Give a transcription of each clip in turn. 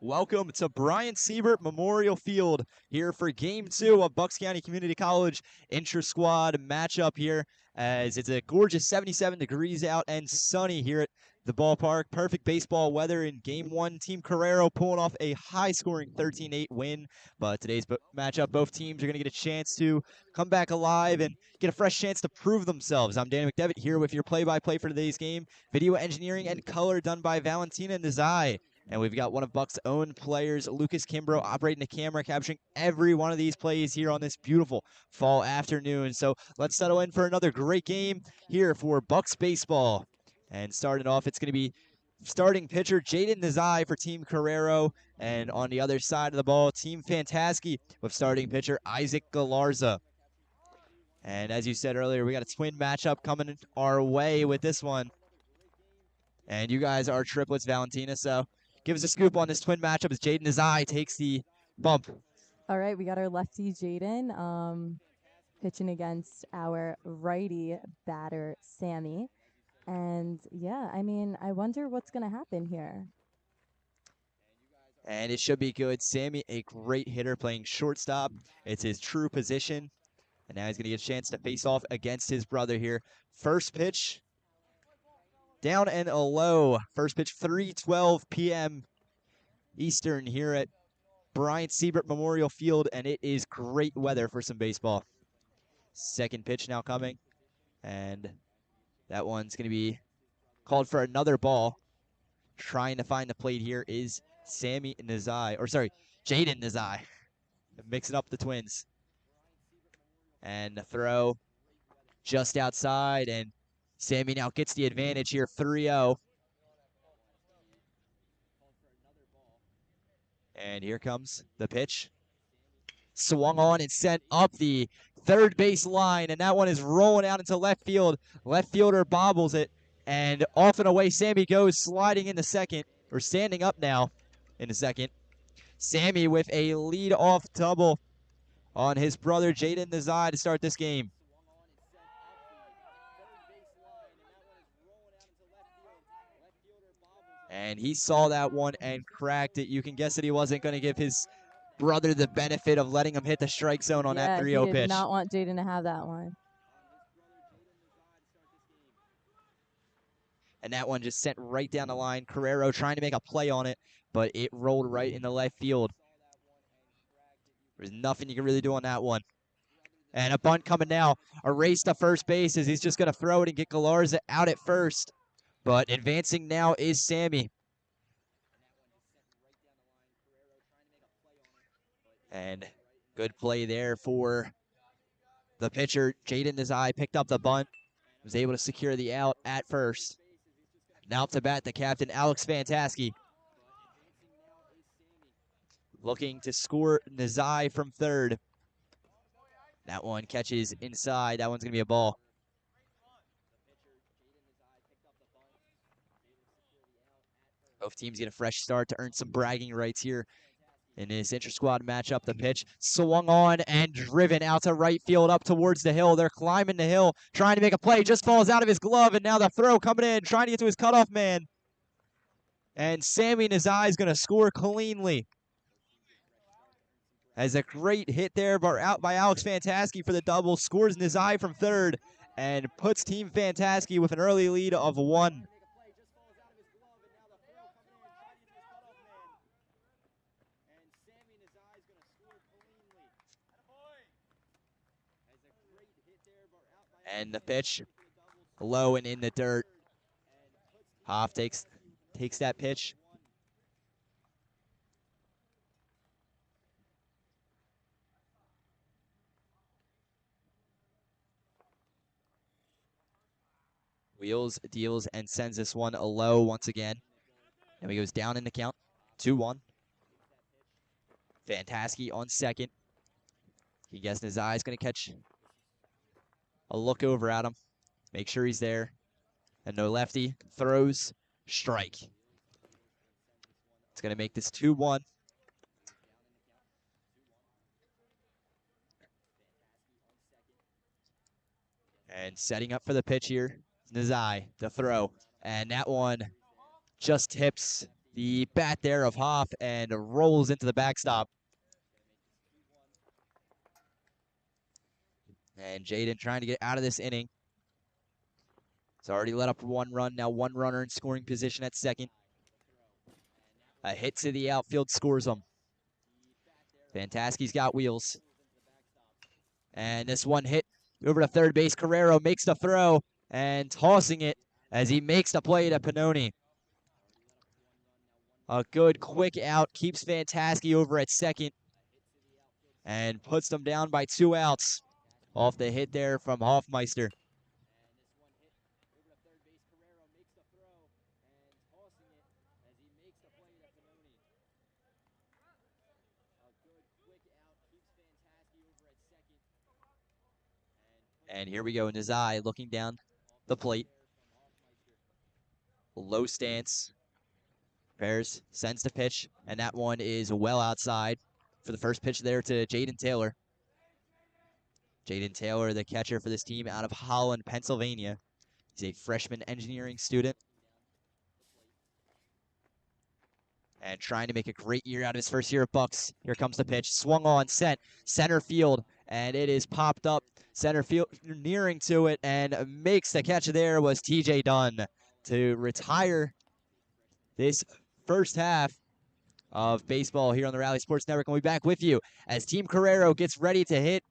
Welcome to Seibert Memorial Field here for Game 2 of Bucks County Community College Intrasquad matchup here, as it's a gorgeous 77 degrees out and sunny here at the ballpark. Perfect baseball weather in Game 1. Team Carrero pulling off a high-scoring 13-8 win, but today's matchup, both teams are going to get a chance to come back alive and get a fresh chance to prove themselves. I'm Danny McDevitt here with your play-by-play for today's game. Video engineering and color done by Valentina and Nezaj. And we've got one of Buck's own players, Lucas Kimbrough, operating the camera, capturing every one of these plays here on this beautiful fall afternoon. So let's settle in for another great game here for Bucks baseball. And starting off, it's going to be starting pitcher Jaden Nezaj for Team Carrero. And on the other side of the ball, Team Fantaskey with starting pitcher Isaac Galarza. And as you said earlier, we got a twin matchup coming our way with this one. And you guys are triplets, Valentina, so give us a scoop on this twin matchup as Jaden Nezaj takes the bump. All right, we got our lefty Jaden pitching against our righty batter Sammy. And yeah, I mean, I wonder what's going to happen here. And it should be good. Sammy, a great hitter, playing shortstop. It's his true position. And now he's going to get a chance to face off against his brother here. First pitch, down and a low. First pitch, 3:12 p.m. Eastern here at Seibert Memorial Field, and it is great weather for some baseball. Second pitch now coming, and that one's going to be called for another ball. Trying to find the plate here is Jaden Nezaj. Mixing up the twins. And the throw just outside, and Sammy now gets the advantage here, 3-0. And here comes the pitch. Swung on and sent up the third base line, and that one is rolling out into left field. Left fielder bobbles it, and off and away Sammy goes, sliding into second, or standing up now in the second. Sammy with a lead-off double on his brother Jaden Nezaj to start this game. And he saw that one and cracked it. You can guess that he wasn't going to give his brother the benefit of letting him hit the strike zone on that 3-0 pitch. He did not want Jaden to have that one. And that one just sent right down the line. Carrero trying to make a play on it, but it rolled right in the left field. There's nothing you can really do on that one. And a bunt coming now. A race to first base as he's just going to throw it and get Galarza out at first. But advancing now is Sammy. And good play there for the pitcher. Jaden Nezaj picked up the bunt. Was able to secure the out at first. Now up to bat the captain, Alex Fantaskey. Looking to score Nezaj from third. That one catches inside. That one's going to be a ball. Both teams get a fresh start to earn some bragging rights here in this inter-squad matchup. The pitch swung on and driven out to right field up towards the hill. They're climbing the hill, trying to make a play. Just falls out of his glove, and now the throw coming in, trying to get to his cutoff man. And Sammy Nezaj is going to score cleanly. As a great hit there out by Alex Fantaskey for the double. Scores Nezaj from third and puts Team Fantaskey with an early lead of 1. And the pitch low and in the dirt. Hoff takes that pitch. Wheels, deals, and sends this one a low once again. And he goes down in the count. 2-1. Fantaskey on second. He guessed his eye is going to catch a look over at him. Make sure he's there. And no lefty. Throws. Strike. It's going to make this 2-1. And setting up for the pitch here, Nezaj, the throw. And that one just tips the bat there of Hoff and rolls into the backstop. And Jaden trying to get out of this inning. It's already let up 1 run. Now 1 runner in scoring position at second. A hit to the outfield scores them. Fantaskey's got wheels. And this one hit over to third base. Carrero makes the throw and tossing it as he makes the play to Pannoni. A good quick out keeps Fantaskey over at second and puts them down by 2 outs off the hit there from Hoffmeister. And here we go, Nezaj looking down the plate. Low stance. Prepares, sends the pitch, and that one is well outside for the first pitch there to Jaden Taylor. Jaden Taylor, the catcher for this team out of Holland, Pennsylvania. He's a freshman engineering student. And trying to make a great year out of his first year at Bucks. Here comes the pitch. Swung on, sent, center field, and it is popped up. Center field nearing to it, and makes the catch there was TJ Dunn to retire this first half of baseball here on the Rally Sports Network. And we'll be back with you as Team Carrero gets ready to hit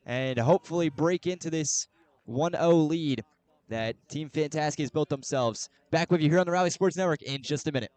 and hopefully break into this 1-0 lead that Team Fantaskey has built themselves. Back with you here on the Rally Sports Network in just a minute.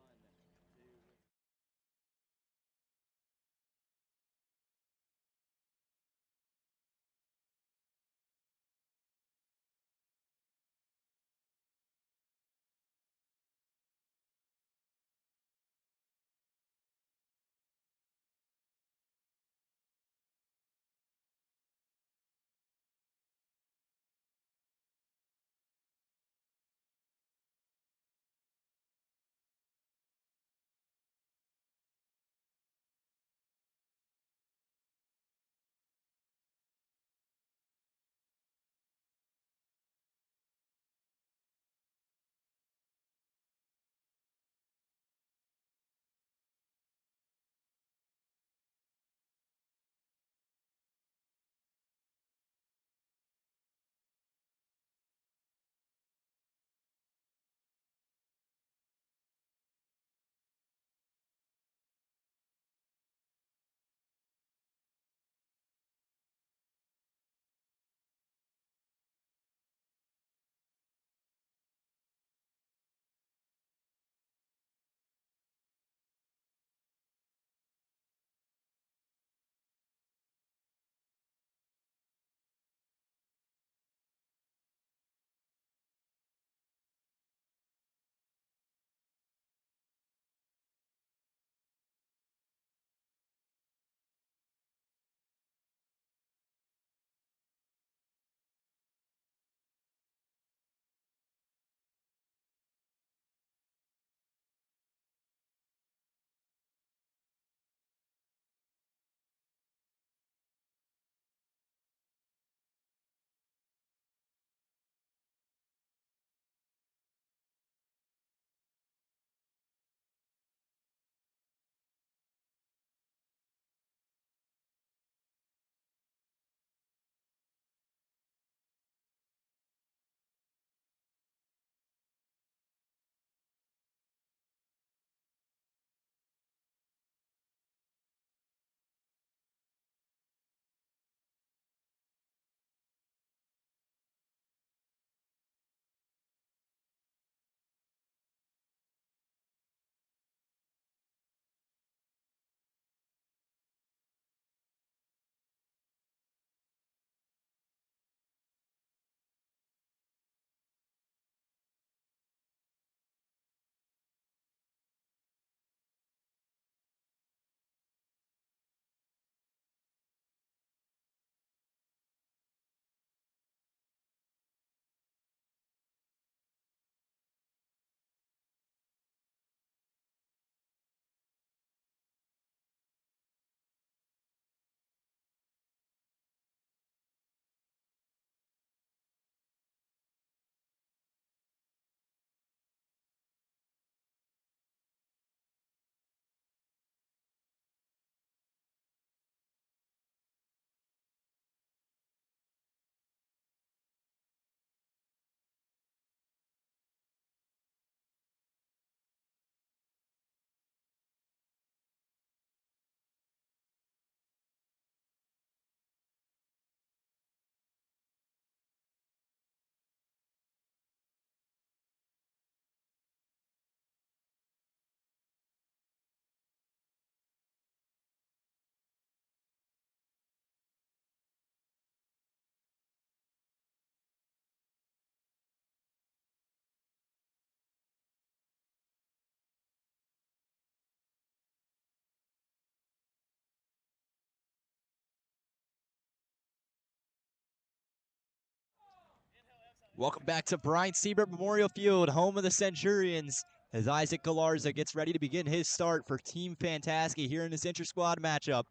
Welcome back to Seibert Memorial Field, home of the Centurions, as Isaac Galarza gets ready to begin his start for Team Fantaskey here in this inter-squad matchup.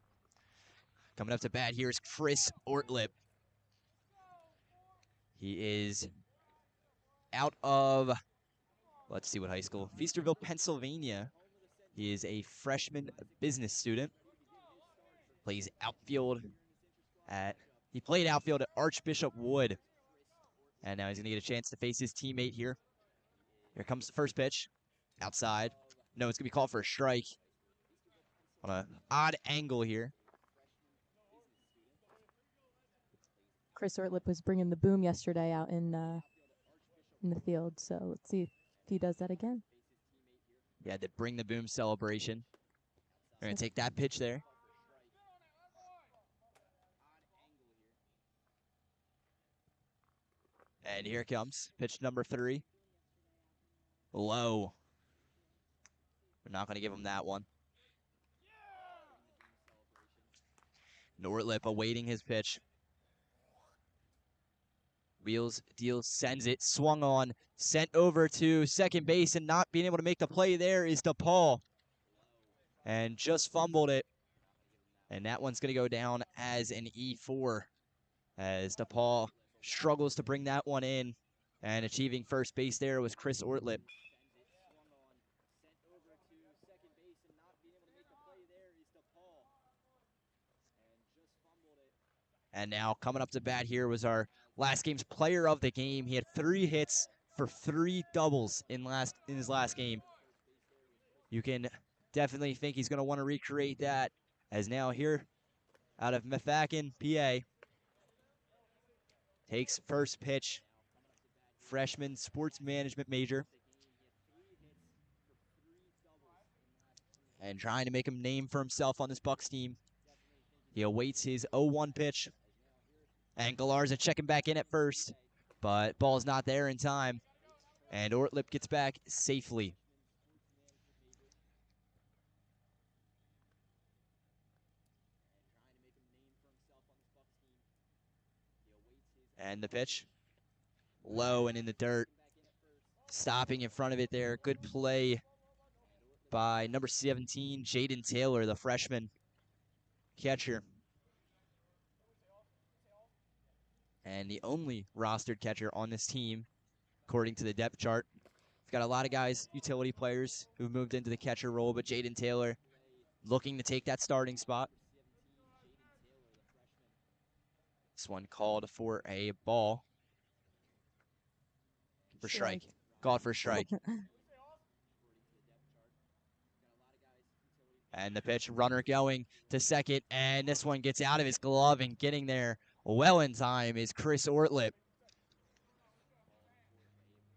Coming up to bat here is Chris Ortlip. He is out of, let's see what high school, Feasterville, Pennsylvania. He is a freshman business student. Plays outfield he played outfield at Archbishop Wood. And now he's going to get a chance to face his teammate here. Here comes the first pitch. Outside. No, it's going to be called for a strike. On an odd angle here. Chris Ortlip was bringing the boom yesterday out in the field, so let's see if he does that again. Yeah, the bring the boom celebration. They're going to take that pitch there. And here it comes. Pitch number 3. Low. We're not going to give him that one. Ortlip awaiting his pitch. Wheels, deals, sends it, swung on, sent over to second base, and not being able to make the play there is DePaul. And just fumbled it. And that one's going to go down as an E4, as DePaul struggles to bring that one in. And achieving first base there was Chris Ortlip. And now coming up to bat here was our last game's player of the game. He had 3 hits for 3 doubles in his last game. You can definitely think he's going to want to recreate that, as now here out of Methacton, PA, takes first pitch. Freshman sports management major. And trying to make a name for himself on this Bucks team. He awaits his 0-1 pitch. And Galarza checking back in at first, but ball's not there in time. And Ortlip gets back safely. And the pitch, low and in the dirt. Stopping in front of it there. Good play by number 17, Jaden Taylor, the freshman catcher. And the only rostered catcher on this team, according to the depth chart. We've got a lot of guys, utility players, who've moved into the catcher role, but Jaden Taylor looking to take that starting spot. This one called for a ball. For strike. Called for a strike. And the pitch, runner going to second, and this one gets out of his glove, and getting there well in time is Chris Ortlip.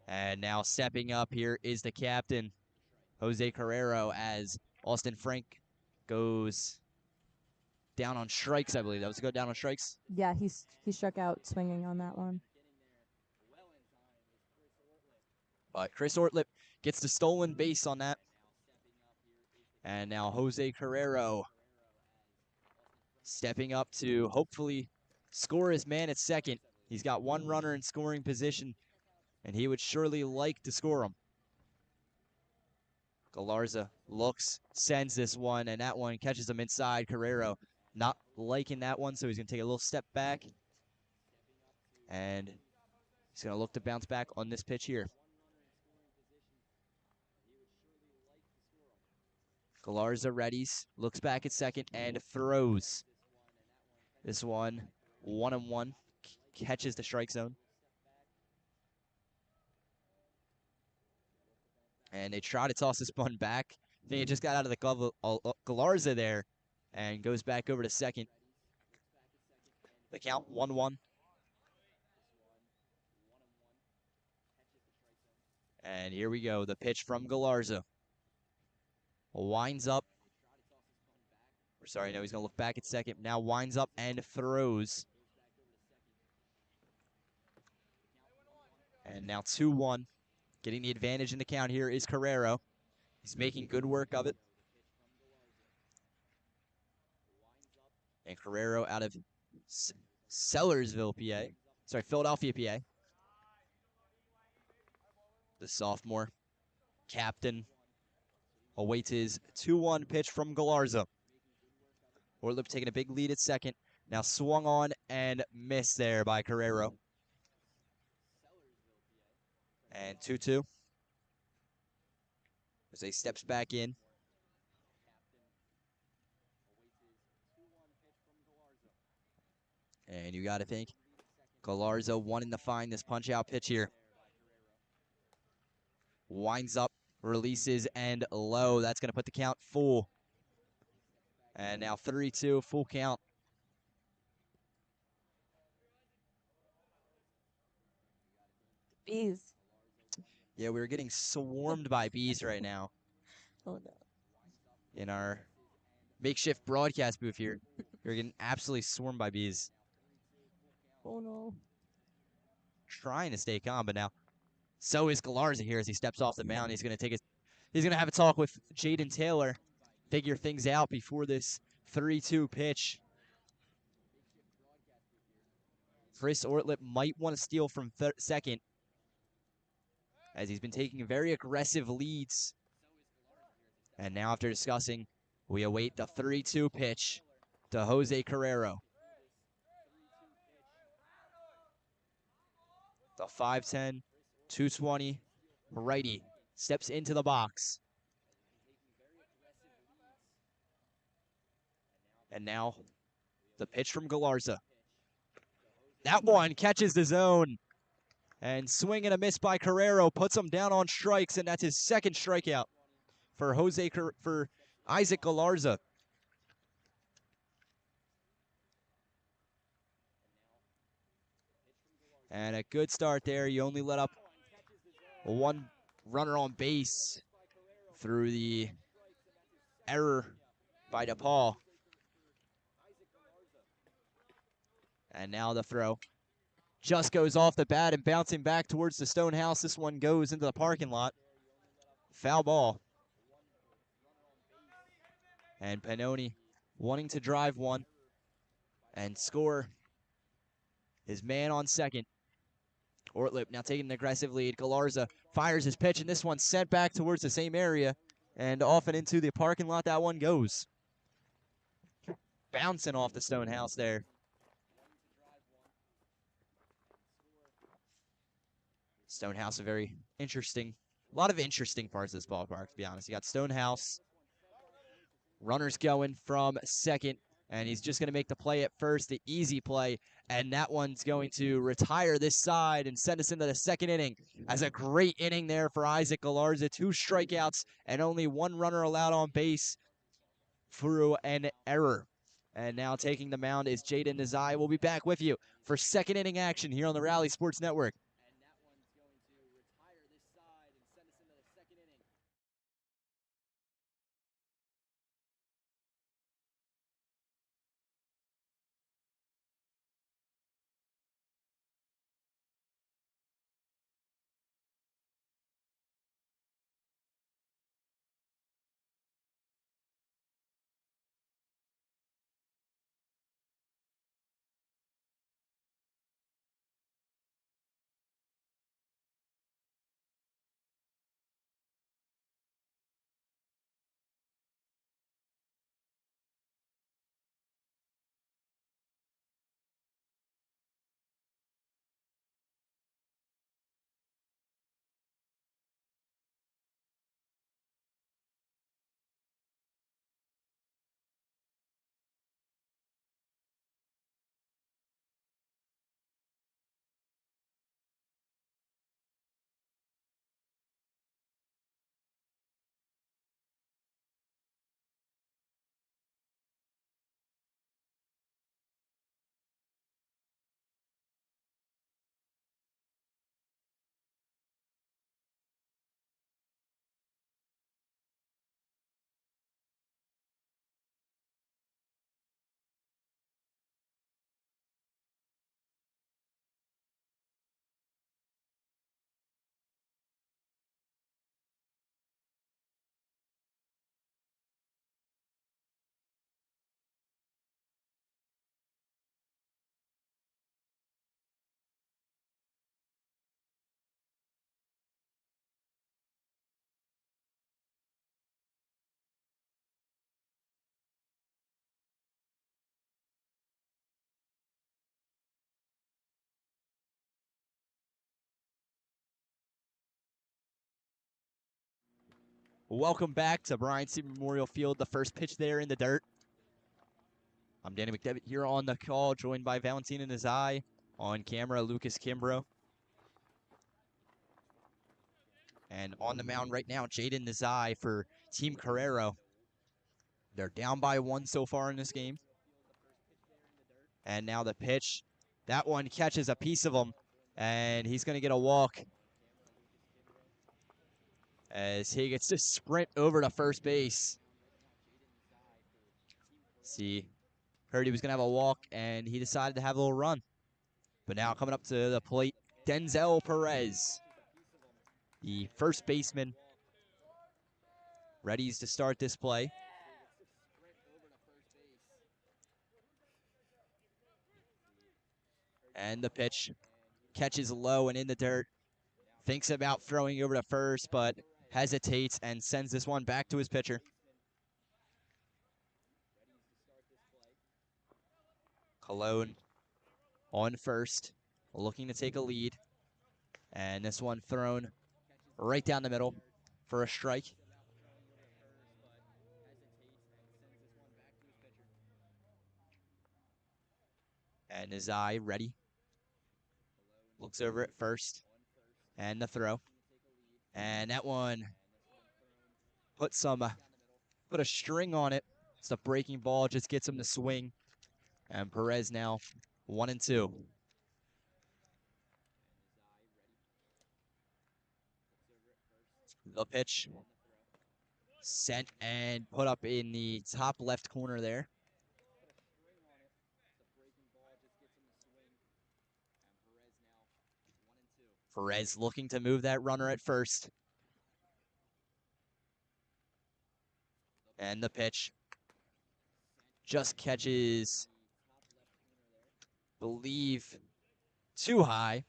And now stepping up here is the captain, Jose Carrero, as Austin Frank goes down on strikes, I believe. That was to go down on strikes? Yeah, he struck out swinging on that one. But Chris Ortlip gets the stolen base on that. And now Jose Carrero stepping up to hopefully score his man at second. He's got 1 runner in scoring position, and he would surely like to score him. Galarza looks, sends this one, and that one catches him inside. Carrero not liking that one, so he's going to take a little step back. And he's going to look to bounce back on this pitch here. Galarza readies, looks back at second, and throws. This one, 1-1, catches the strike zone. And they try to toss this one back. I think it just got out of the glove of Galarza there, and goes back over to second. The count, 1-1. And here we go, the pitch from Galarza. Winds up. Sorry, no, he's going to look back at second. Now winds up and throws. And now 2-1. Getting the advantage in the count here is Carrero. He's making good work of it. And Carrero out of Sellersville, PA. Sorry, Philadelphia, PA. The sophomore captain awaits his 2-1 pitch from Galarza. Ortlip taking a big lead at second. Now swung on and missed there by Carrero. And 2-2. Jose steps back in. And you got to think Galarza wanting to find this punch-out pitch here. Winds up, releases, and low. That's going to put the count full. And now 3-2, full count. Bees. Yeah, we're getting swarmed by bees right now Oh no. in our makeshift broadcast booth here. We're getting absolutely swarmed by bees. Oh no. Trying to stay calm, but now so is Galarza here as he steps off the mound. He's gonna have a talk with Jaden Taylor, figure things out before this 3-2 pitch. Chris Ortlip might want to steal from second, as he's been taking very aggressive leads. And now after discussing, we await the 3-2 pitch to Jose Carrero. The 5'10", 220 righty steps into the box. And now the pitch from Galarza. That one catches the zone. And swing and a miss by Carrero puts him down on strikes, and that's his second strikeout for Isaac Galarza. And a good start there. You only let up one runner on base through the error by DePaul. And now the throw just goes off the bat and bouncing back towards the stone house. This one goes into the parking lot. Foul ball. And Pannoni wanting to drive one and score his man on second. Ortlip now taking an aggressive lead. Galarza fires his pitch, and this one's sent back towards the same area and off and into the parking lot. That one goes. Bouncing off the stone house there. Stonehouse, a lot of interesting parts of this ballpark, to be honest. You got Stonehouse, runners going from second, and he's just going to make the play at first, the easy play, and that one's going to retire this side and send us into the second inning. As a great inning there for Isaac Galarza, 2 strikeouts and only 1 runner allowed on base through an error. And now taking the mound is Jaden Nezaj. We'll be back with you for second inning action here on the Rally Sports Network. Welcome back to Bryant Seibert Memorial Field. The first pitch there in the dirt. I'm Danny McDevitt here on the call, joined by Valentina and Nezaj. On camera, Lucas Kimbrough. And on the mound right now, Jaden Nezaj for Team Carrero. They're down by 1 so far in this game. And now the pitch. That one catches a piece of him, and he's going to get a walk as he gets to sprint over to first base. See, heard he was going to have a walk, and he decided to have a little run. But now coming up to the plate, Denzel Perez, the first baseman, ready to start this play. And the pitch catches low and in the dirt. Thinks about throwing over to first, but hesitates and sends this one back to his pitcher. Cologne on first, looking to take a lead. And this one thrown right down the middle for a strike. And Nezaj ready. Looks over at first. And the throw. And that one put a string on it. It's a breaking ball, just gets him to swing. And Perez now 1-2. The pitch sent and put up in the top left corner there. Perez looking to move that runner at first. And the pitch just catches, believe, too high.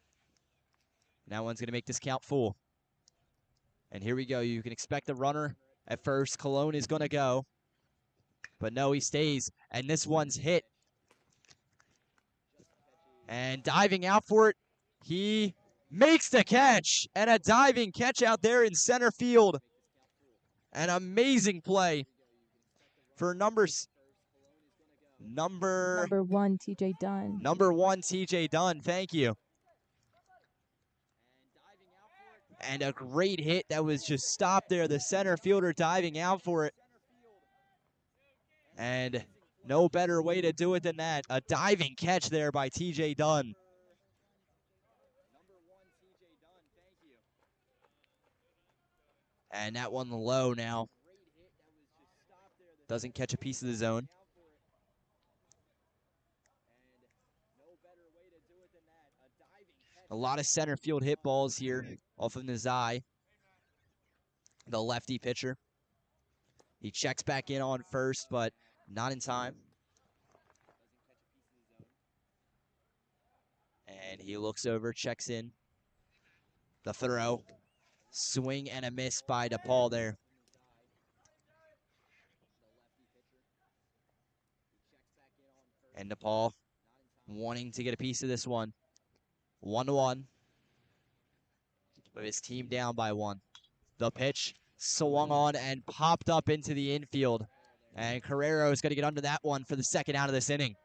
Now one's going to make this count full. And here we go. You can expect the runner at first. Cologne is going to go. But no, he stays. And this one's hit. And diving out for it, he makes the catch. And a diving catch out there in center field. An amazing play for number 1, TJ Dunn. Number 1, TJ Dunn. Thank you. And a great hit that was just stopped there. The center fielder diving out for it. And no better way to do it than that. A diving catch there by TJ Dunn. And that one low now. Doesn't catch a piece of the zone. A lot of center field hit balls here off of Nezaj, the lefty pitcher. He checks back in on first, but not in time. And he looks over, checks in. The throw. Swing and a miss by DePaul there. And DePaul wanting to get a piece of this one. 1-1. With his team down by 1. The pitch swung on and popped up into the infield. And Carrero is going to get under that one for the second out of this inning.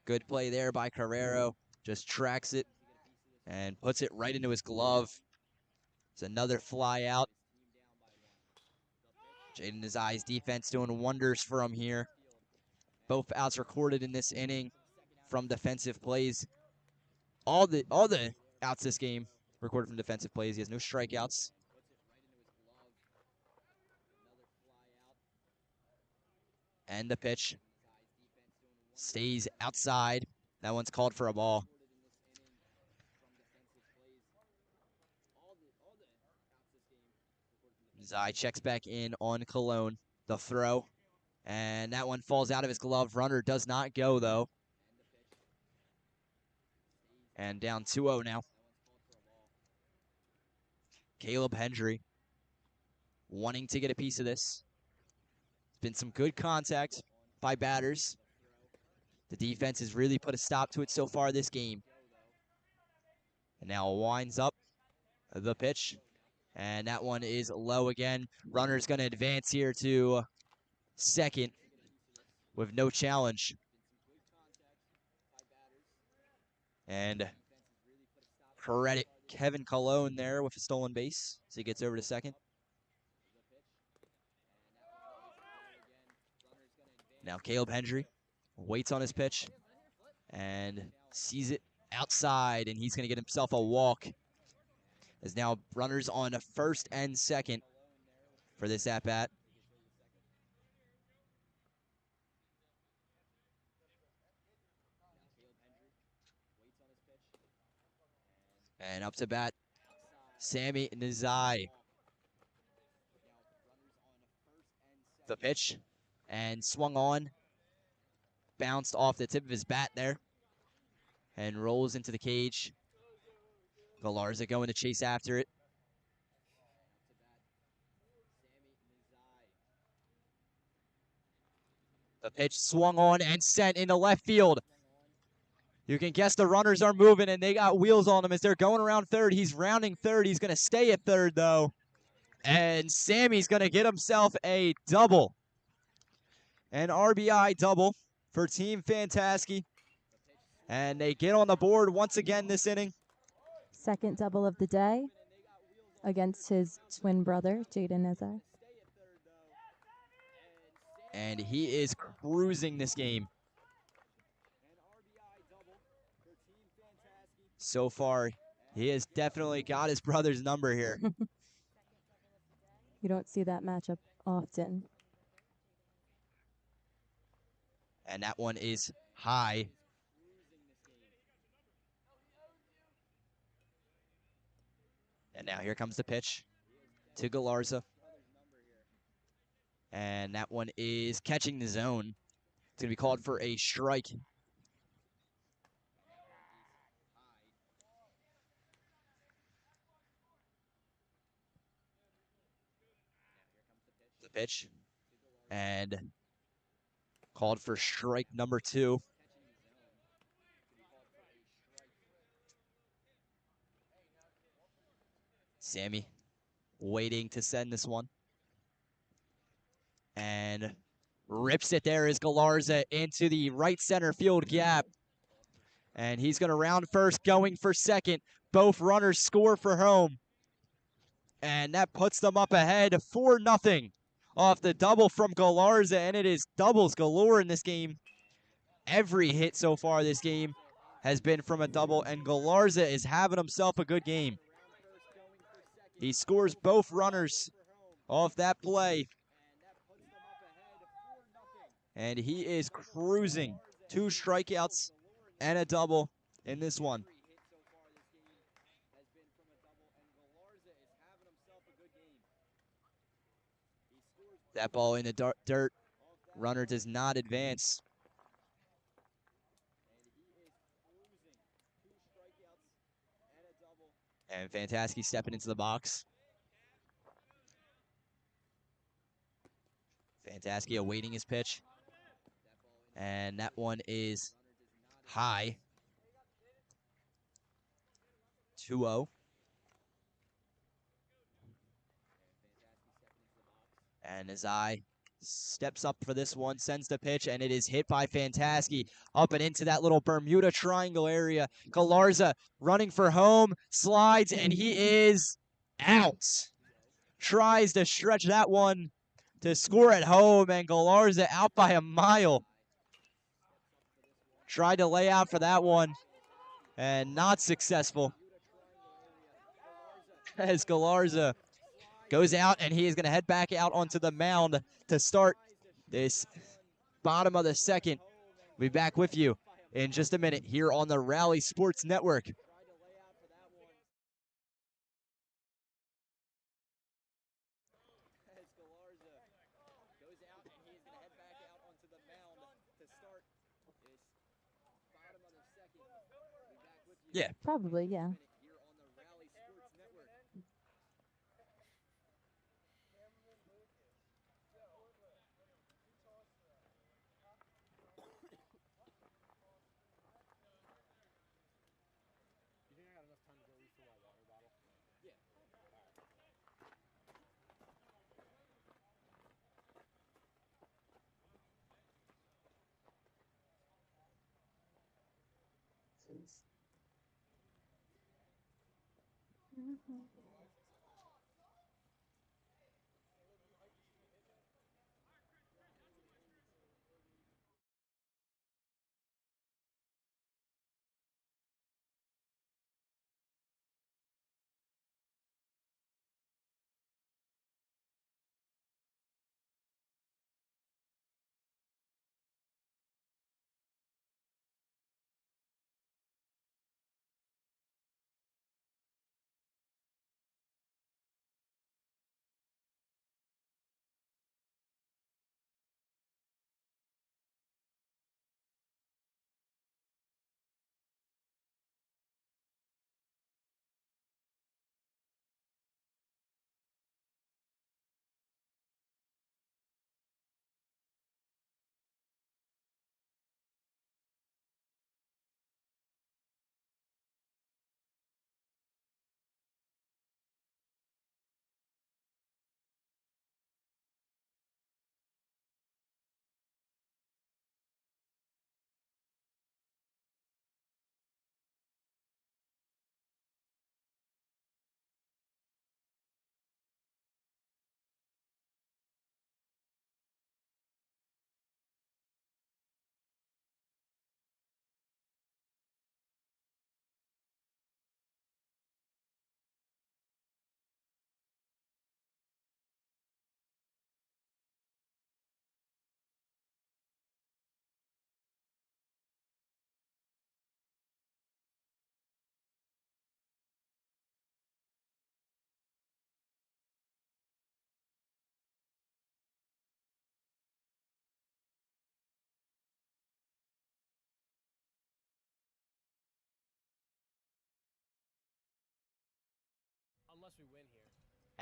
Good play there by Carrero. Just tracks it and puts it right into his glove. It's another fly out. Jaden Nezaj's defense doing wonders for him here. Both outs recorded in this inning from defensive plays. All the outs this game recorded from defensive plays. He has no strikeouts. And the pitch stays outside. That one's called for a ball. Nezaj checks back in on Cologne. The throw. And that one falls out of his glove. Runner does not go, though. And down 2-0 now. Caleb Hendry wanting to get a piece of this. Been some good contact by batters. The defense has really put a stop to it so far this game. And now winds up the pitch. And that one is low again. Runner's going to advance here to second with no challenge. And credit Kevin Colon there with a stolen base as he gets over to second. Now Caleb Hendry waits on his pitch and sees it outside, and he's going to get himself a walk. As now runners on first and second for this at-bat. And up to bat, Sammy Nezaj. The pitch, and swung on. Bounced off the tip of his bat there. And rolls into the cage. Galarza going to chase after it. The pitch swung on and sent into left field. You can guess the runners are moving, and they got wheels on them as they're going around third. He's rounding third. He's going to stay at third, though. And Sammy's going to get himself a double. An RBI double for Team Fantaskey. And they get on the board once again this inning. Second double of the day against his twin brother, Jaden Nezaj. And he is cruising this game. So far, he has definitely got his brother's number here. You don't see that matchup often. And that one is high. And now here comes the pitch to Galarza. And that one is catching the zone. It's going to be called for a strike. The pitch. And called for strike number 2. Sammy waiting to send this one. And rips it there as Galarza into the right center field gap. And he's going to round first, going for second. Both runners score for home. And that puts them up ahead 4-0 off the double from Galarza. And it is doubles galore in this game. Every hit so far this game has been from a double. And Galarza is having himself a good game. He scores both runners off that play. And he is cruising. 2 strikeouts and a double in this one. That ball in the dirt. Runner does not advance. And Fantaskey stepping into the box. Fantaskey awaiting his pitch. And that one is high. 2-0. And Nezaj steps up for this one, sends the pitch, and it is hit by Fantaskey up and into that little Bermuda Triangle area. Galarza running for home, slides, and he is out. Tries to stretch that one to score at home, and Galarza out by a mile. Tried to lay out for that one, and not successful. As Galarza goes out, and he is going to head back out onto the mound to start this bottom of the second. We'll be back with you in just a minute here on the Rally Sports Network. Yeah. Probably, yeah.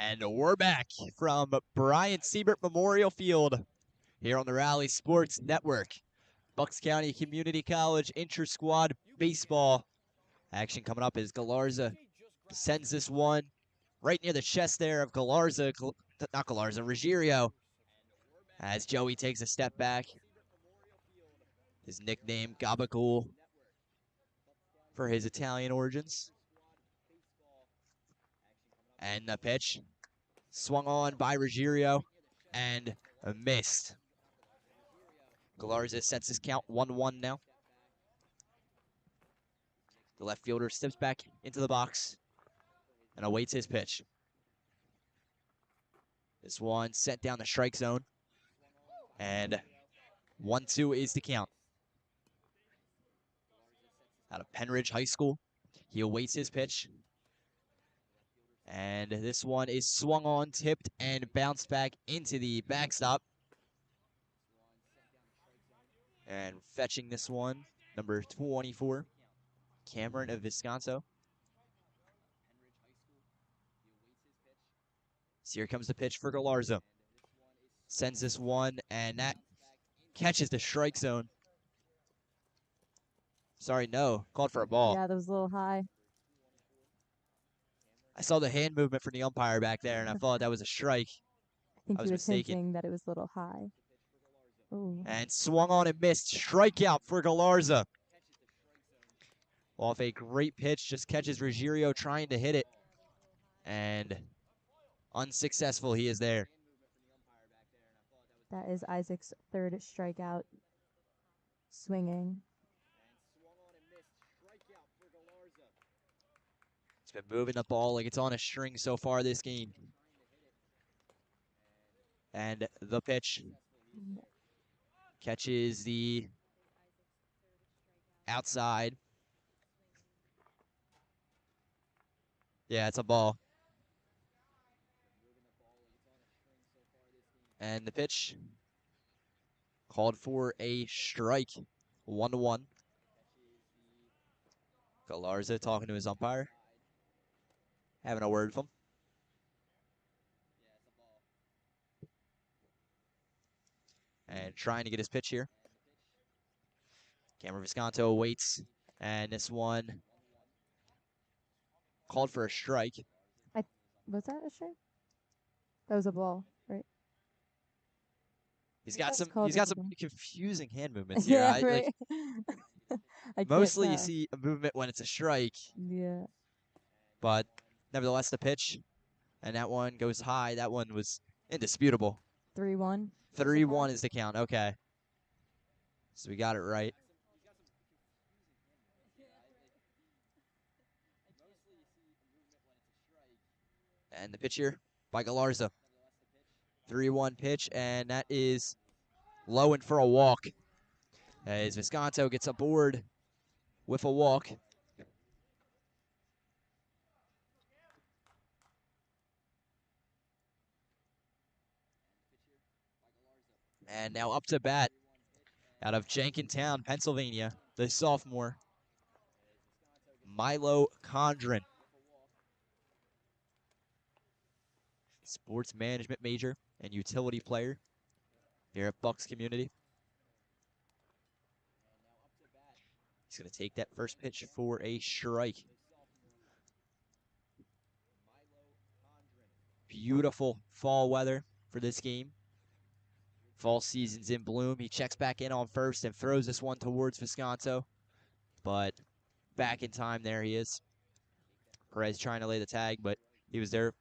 And we're back from Bryant Seibert Memorial Field here on the Rally Sports Network. Bucks County Community College Intrasquad Baseball action coming up as Galarza sends this one right near the chest there of Galarza, not Galarza, Ruggiero, as Joey takes a step back. His nickname, Gabagool, for his Italian origins. And the pitch swung on by Ruggiero and missed. Galarza sets his count 1-1 now. The left fielder steps back into the box and awaits his pitch. This one sent down the strike zone. And 1-2 is the count. Out of Penridge High School, he awaits his pitch. And this one is swung on, tipped, and bounced back into the backstop. And fetching this one, number 24, Cameron of Visconso. So here comes the pitch for Galarza. Sends this one, and that catches the strike zone. Sorry, no. Called for a ball. Yeah, that was a little high. I saw the hand movement from the umpire back there, and I thought that was a strike. I think I was he was mistaken. hinting that it was a little high. Ooh. And swung on and missed. Strikeout for Galarza. Off a great pitch, just catches Ruggiero trying to hit it. And unsuccessful he is there. That is Isaac's third strikeout swinging. It's been moving the ball like it's on a string so far this game. And the pitch catches the outside. Yeah, it's a ball. And the pitch called for a strike. 1-1. Galarza talking to his umpire. Having a word with him. And trying to get his pitch here. Cameron Visconto waits. And this one called for a strike. Was that a strike? That was a ball, right? He's got some confusing hand movements here. Yeah, right. Mostly you see a movement when it's a strike. Yeah. But Nevertheless, the pitch, and that one goes high. That one was indisputable. 3-1. 3-1 is the count. Okay. So we got it right. And the pitch here by Galarza. 3-1 pitch, and that is low and for a walk. As Visconto gets aboard with a walk. And now up to bat out of Jenkintown, Pennsylvania, the sophomore, Milo Condren. Sports management major and utility player here at Bucks Community. He's going to take that first pitch for a strike. Beautiful fall weather for this game. Fall season's in bloom. He checks back in on first and throws this one towards Visconto. But back in time, there he is. Perez trying to lay the tag, but he was there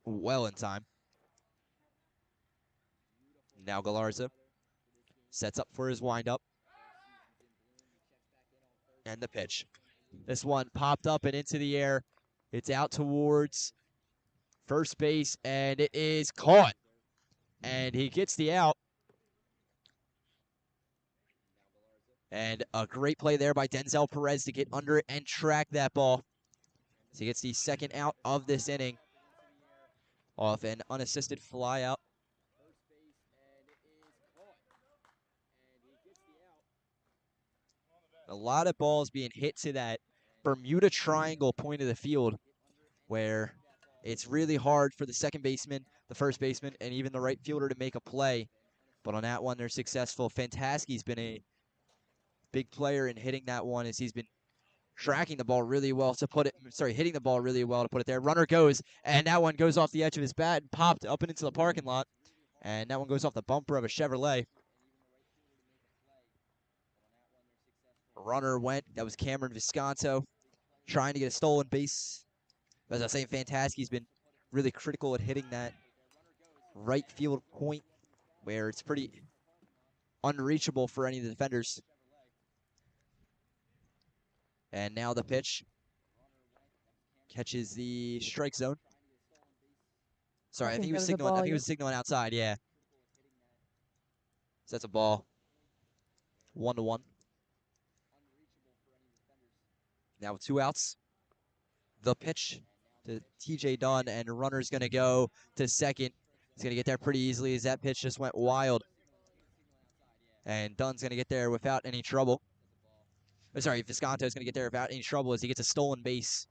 well in time. Now Galarza sets up for his windup. And the pitch. This one popped up and into the air. It's out towards first base, and it is caught. And he gets the out. And a great play there by Denzel Perez to get under it and track that ball. So he gets the second out of this inning off an unassisted fly out. A lot of balls being hit to that Bermuda Triangle point of the field where it's really hard for the second baseman, the first baseman, and even the right fielder to make a play. But on that one, they're successful. Fantaskey's been a big player in hitting that one as he's been tracking the ball really well to put it, hitting the ball really well to put it there. Runner goes, and that one goes off the edge of his bat and popped up and into the parking lot. And that one goes off the bumper of a Chevrolet. Runner went, that was Cameron Visconto, trying to get a stolen base. As I was saying, Fantaskey's been really critical at hitting that right field point where it's pretty unreachable for any of the defenders. And now the pitch catches the strike zone. Sorry, I think he was signaling. I think he was signaling outside. Yeah. So that's a ball. 1-1. Now with 2 outs. The pitch to TJ Dunn, and runner's going to go to second. He's going to get there pretty easily as that pitch just went wild. And Dunn's going to get there without any trouble. Sorry, Visconto's going to get there without any trouble as he gets a stolen base.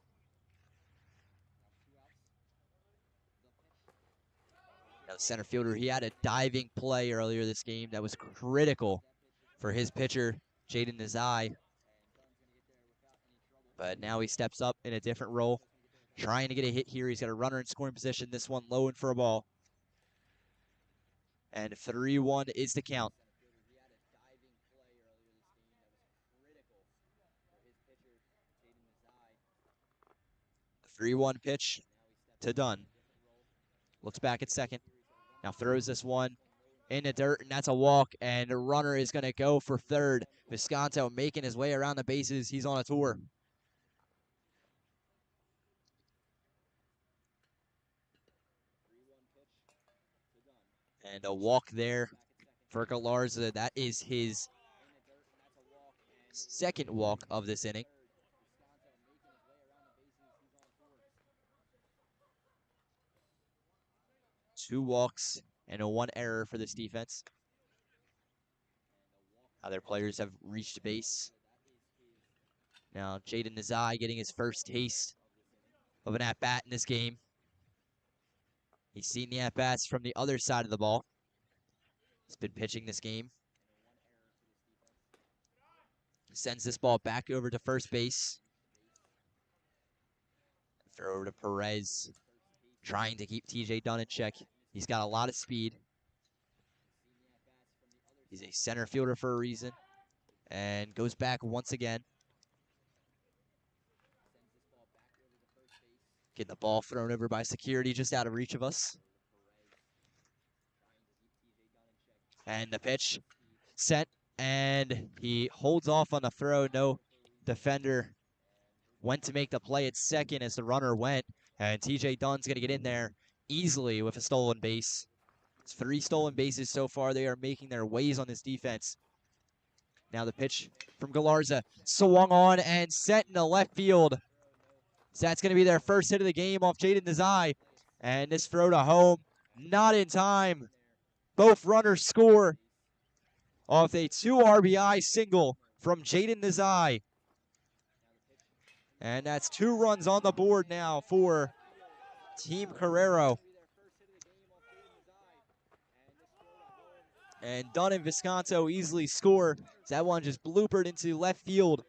Now the center fielder, he had a diving play earlier this game that was critical for his pitcher, Jaden Nezaj. But now he steps up in a different role, trying to get a hit here. He's got a runner in scoring position. This one low and for a ball. And 3-1 is the count. 3-1 pitch to Dunn. Looks back at second. Now throws this one in the dirt, and that's a walk. And the runner is going to go for third. Visconto making his way around the bases. He's on a tour. And a walk there for Galarza. That is his second walk of this inning. Two walks and a 1 error for this defense. Other players have reached base. Now Jaden Nezaj getting his first taste of an at-bat in this game. He's seen the at-bats from the other side of the ball. He's been pitching this game. Sends this ball back over to first base. Throw over to Perez, trying to keep TJ Dunn in check. He's got a lot of speed. He's a center fielder for a reason. And goes back once again. Get the ball thrown over by security just out of reach of us. And the pitch sent, and he holds off on the throw. No defender went to make the play at second as the runner went. And TJ Dunn's going to get in there easily with a stolen base. It's 3 stolen bases so far. They are making their ways on this defense. Now the pitch from Galarza, swung on and sent into left field. So that's going to be their first hit of the game off Jaden Nezaj. And this throw to home, not in time. Both runners score off a 2 RBI single from Jaden Nezaj. And that's 2 runs on the board now for Team Carrero. And Dunn and Visconto easily score. That one just bloopered into left field.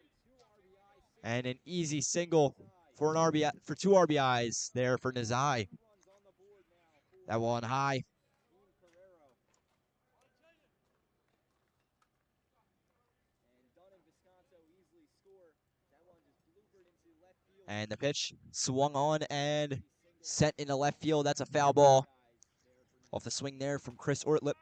And an easy single for an RBI, for 2 RBIs there for Nezaj. That one high. And the pitch swung on and sent into left field. That's a foul ball. Off the swing there from Chris Ortlip.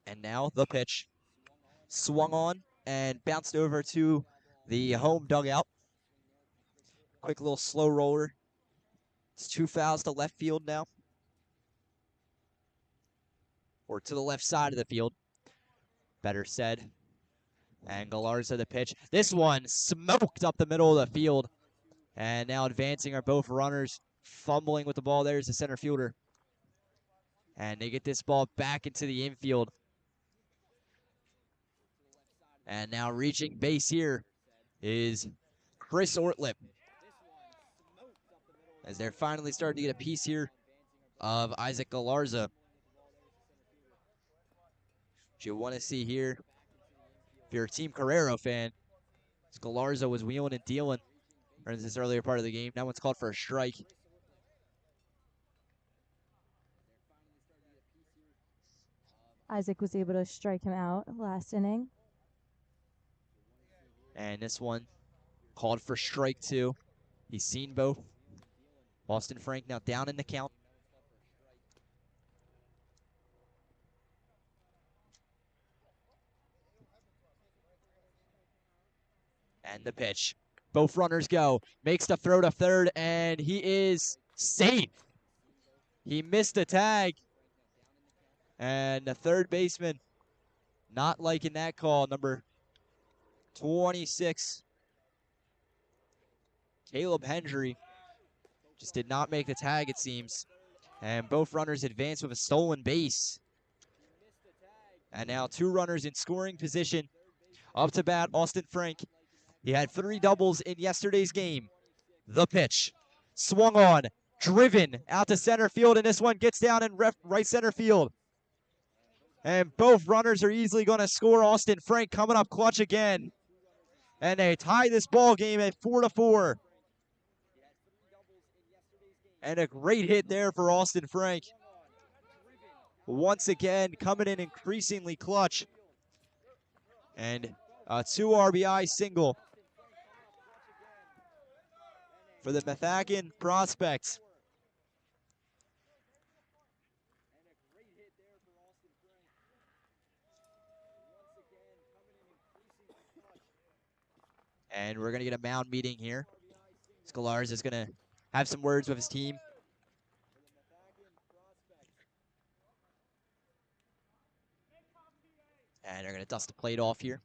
And now the pitch swung on and bounced over to the home dugout. Quick little slow roller. It's 2 fouls to left field now. Or to the left side of the field, better said. And Galarza the pitch. This one smoked up the middle of the field. And now advancing are both runners. Fumbling with the ball. There's the center fielder. And they get this ball back into the infield. And now reaching base here is Chris Ortlip. As they're finally starting to get a piece here of Isaac Galarza. What you want to see here, if you're a Team Carrero fan, Galarza was wheeling and dealing in this earlier part of the game. That one's called for a strike. Isaac was able to strike him out last inning. And this one called for strike 2. He's seen both. Austin Frank now down in the count. And the pitch. Both runners go. Makes the throw to third, and he is safe. He missed the tag. And the third baseman not liking that call. Number 26, Caleb Hendry, just did not make the tag, it seems. And both runners advance with a stolen base. And now 2 runners in scoring position. Up to bat, Austin Frank. He had 3 doubles in yesterday's game. The pitch. Swung on. Driven out to center field. And this one gets down in right center field. And both runners are easily going to score. Austin Frank coming up clutch again. And they tie this ball game at 4-4. And a great hit there for Austin Frank. Once again, coming in increasingly clutch. And a 2 RBI single for the Methakin prospects. And we're going to get a mound meeting here. Galarza is going to have some words with his team. And they're going to dust the plate off here.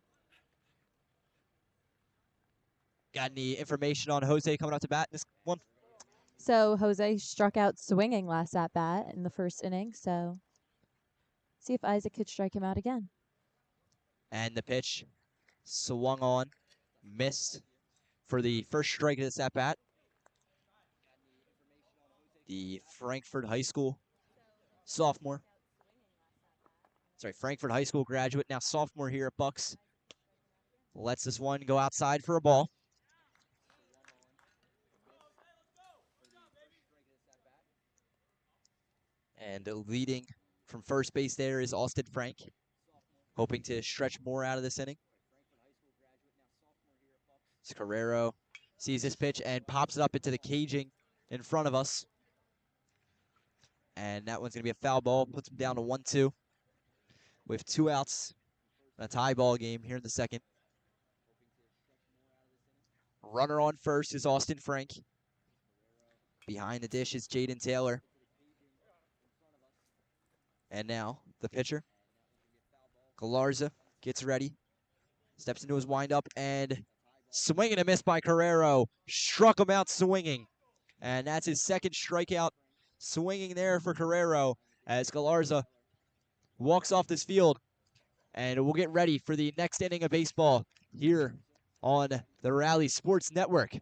Got any information on Jose coming up to bat in this one? So Jose struck out swinging last at bat in the first inning. So see if Isaac could strike him out again. And the pitch swung on, missed for the first strike of this at bat. The Frankfurt High School sophomore. Sorry, Frankfurt High School graduate, now sophomore here at Bucks. Lets this one go outside for a ball. And leading From first base there is Austin Frank, hoping to stretch more out of this inning. It's Carrero sees this pitch and pops it up into the caging in front of us. And that one's going to be a foul ball, puts him down to 1-2 with 2 outs. A tie ball game here in the second. Runner on first is Austin Frank. Behind the dish is Jaden Taylor. And now the pitcher, Galarza, gets ready. Steps into his windup and swing and a miss by Carrero. Struck him out swinging. And that's his second strikeout swinging there for Carrero as Galarza walks off this field. And we'll get ready for the next inning of baseball here on the Rally Sports Network.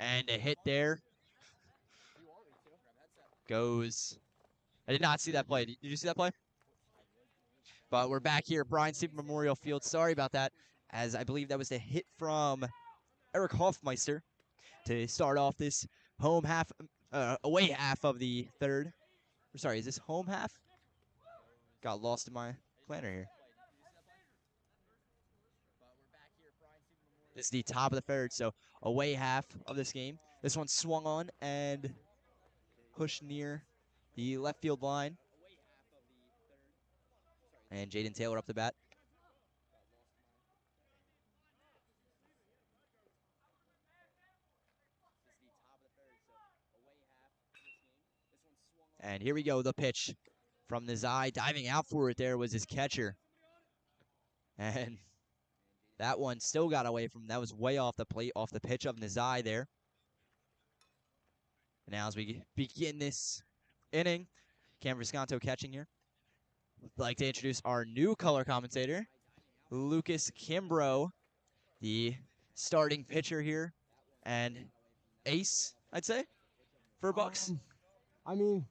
And a hit there goes. I did not see that play. Did you see that play? But we're back here at Bryant Stephen Memorial Field. Sorry about that, as I believe that was the hit from Eric Hoffmeister to start off this home half, away half of the third. Or sorry, is this home half? Got lost in my planner here. This is the top of the third, so away half of this game. This one swung on and pushed near the left field line. And Jaden Taylor up the bat. And here we go, the pitch from Nezaj. Diving out for it there was his catcher. And that one still got away from him. That was way off the plate, off the pitch of Nezaj there. And now as we begin this inning, Cam Visconto catching here. I'd like to introduce our new color commentator, Lucas Kimbrough, the starting pitcher here, and ace, I'd say, for Bucks. I mean,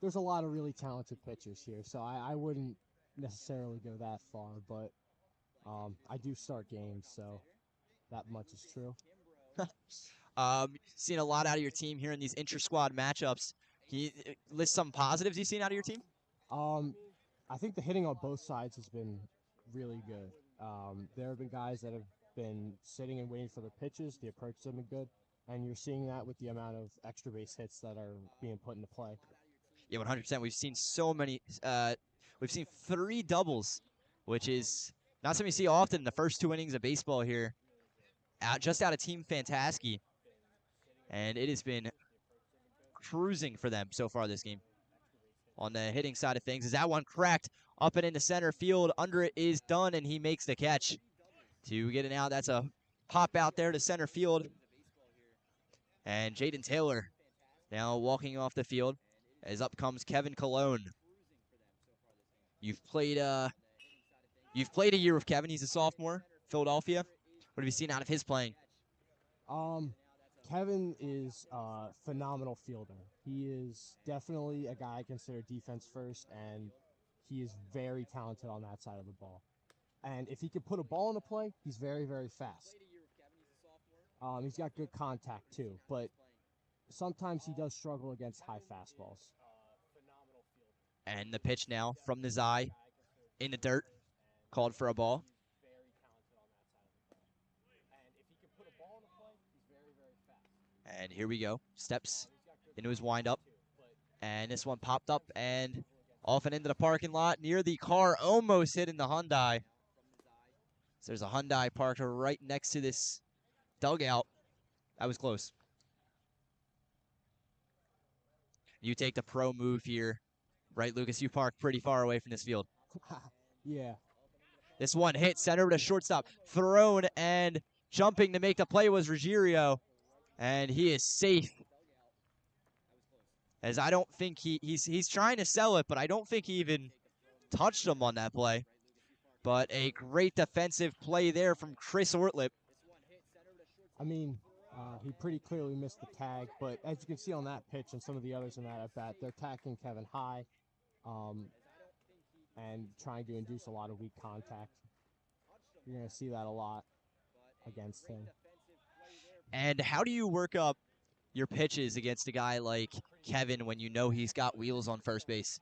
there's a lot of really talented pitchers here, so I wouldn't necessarily go that far, but I do start games, so that much is true. Seen a lot out of your team here in these intra-squad matchups. Can you list some positives you've seen out of your team? I think the hitting on both sides has been really good. There have been guys that have been sitting and waiting for their pitches. The approach has been good, and you're seeing that with the amount of extra base hits that are being put into play. Yeah, 100%. We've seen so many We've seen 3 doubles, which is not something you see often in the first 2 innings of baseball here. Just out of Team Fantaskey. And it has been cruising for them so far this game. On the hitting side of things, is that one cracked up and into center field. Under it is Dunn, and he makes the catch to get it out. That's a pop out there to center field. And Jaden Taylor now walking off the field as up comes Kevin Cologne. You've played a year with Kevin. He's a sophomore, Philadelphia. What have you seen out of his playing? Kevin is a phenomenal fielder. He is definitely a guy I consider defense first, and he is very talented on that side of the ball. And if he can put a ball into play, he's very, very fast. He's got good contact too, but sometimes he does struggle against high fastballs. And the pitch now from Nezaj in the dirt, called for a ball. And here we go. Steps into his windup. And this one popped up and off and into the parking lot near the car, almost hitting the Hyundai. So there's a Hyundai parked right next to this dugout. That was close. You take the pro move here. Right, Lucas? You parked pretty far away from this field. Yeah. This one hit center to shortstop. Thrown and jumping to make the play was Ruggiero. And he is safe. As I don't think he's trying to sell it, but I don't think he even touched him on that play. But a great defensive play there from Chris Ortlip. I mean, he pretty clearly missed the tag, but as you can see on that pitch and some of the others in that at bat, they're attacking Kevin high and trying to induce a lot of weak contact. You're going to see that a lot against him. And how do you work up your pitches against a guy like Kevin when you know he's got wheels on first base?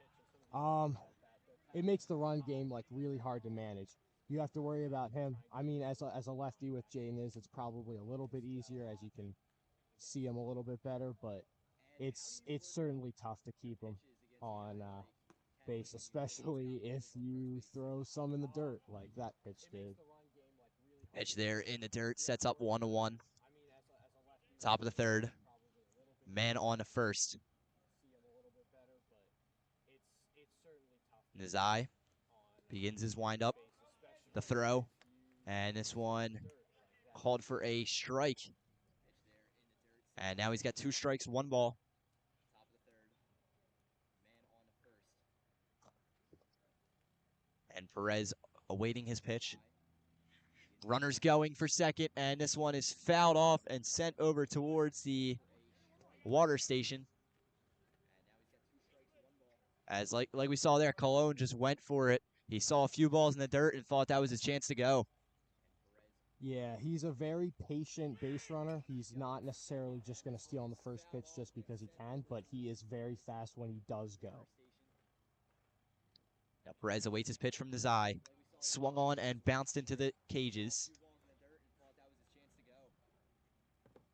It makes the run game like really hard to manage. You have to worry about him. I mean, as a lefty with Jaden it's probably a little bit easier as you can see him a little bit better, but it's certainly tough to keep him on base, especially if you throw some in the dirt like that pitch did. Pitch there in the dirt, sets up 1-1. Top of the third. Man on to first. Nezaj begins his windup. The throw. And this one called for a strike. And now he's got 2 strikes, 1 ball. And Perez awaiting his pitch. Runners going for second, and this one is fouled off and sent over towards the water station. As like we saw there, Cologne just went for it. He saw a few balls in the dirt and thought that was his chance to go. Yeah, he's a very patient base runner. He's not necessarily just going to steal on the first pitch just because he can, but he is very fast when he does go. Now Perez awaits his pitch from Nezaj. Swung on and bounced into the cages.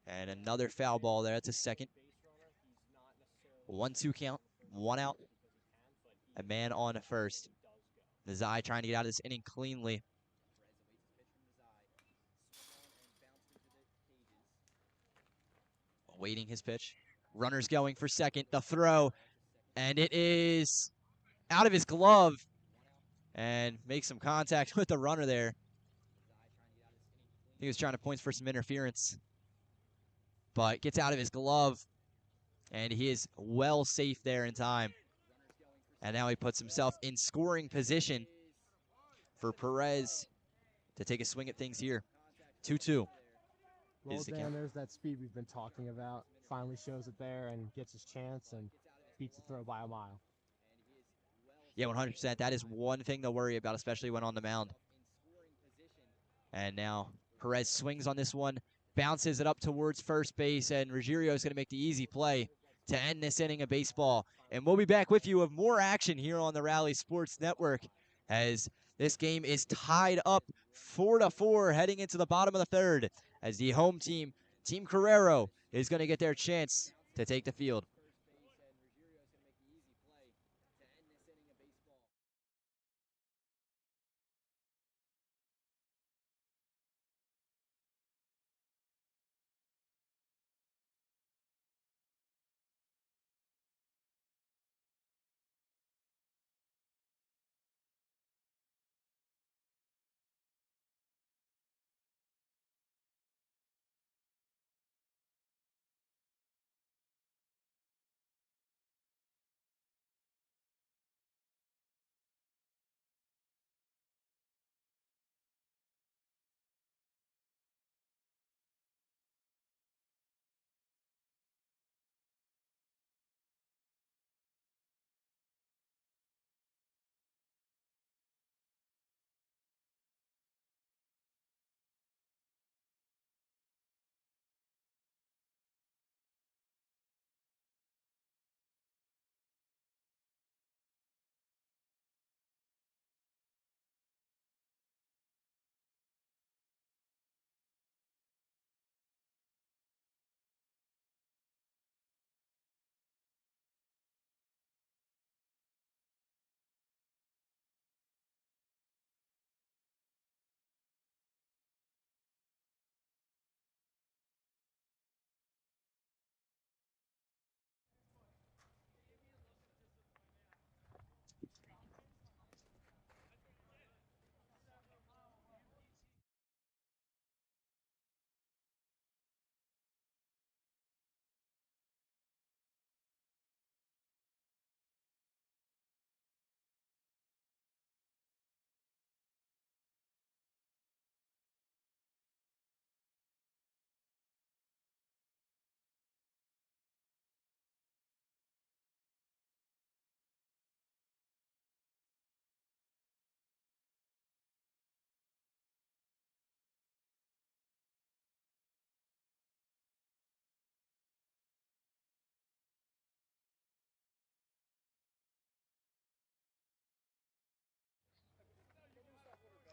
And another foul ball there. That's a second. 1-2 count. 1 out. A man on to first. Nezaj trying to get out of this inning cleanly. Awaiting his pitch. Runners going for second. The throw. And it is out of his glove. And makes some contact with the runner there. He was trying to point for some interference. But gets out of his glove. And he is well safe there in time. And now he puts himself in scoring position for Perez to take a swing at things here. 2-2. Well, Dan, there's that speed we've been talking about. Finally shows it there and gets his chance and beats the throw by a mile. Yeah, 100%. That is one thing to worry about, especially when on the mound. And now Perez swings on this one, bounces it up towards first base, and Ruggiero is going to make the easy play to end this inning of baseball. And we'll be back with you with more action here on the Rally Sports Network as this game is tied up 4-4 heading into the bottom of the third as the home team, Team Carrero, is going to get their chance to take the field.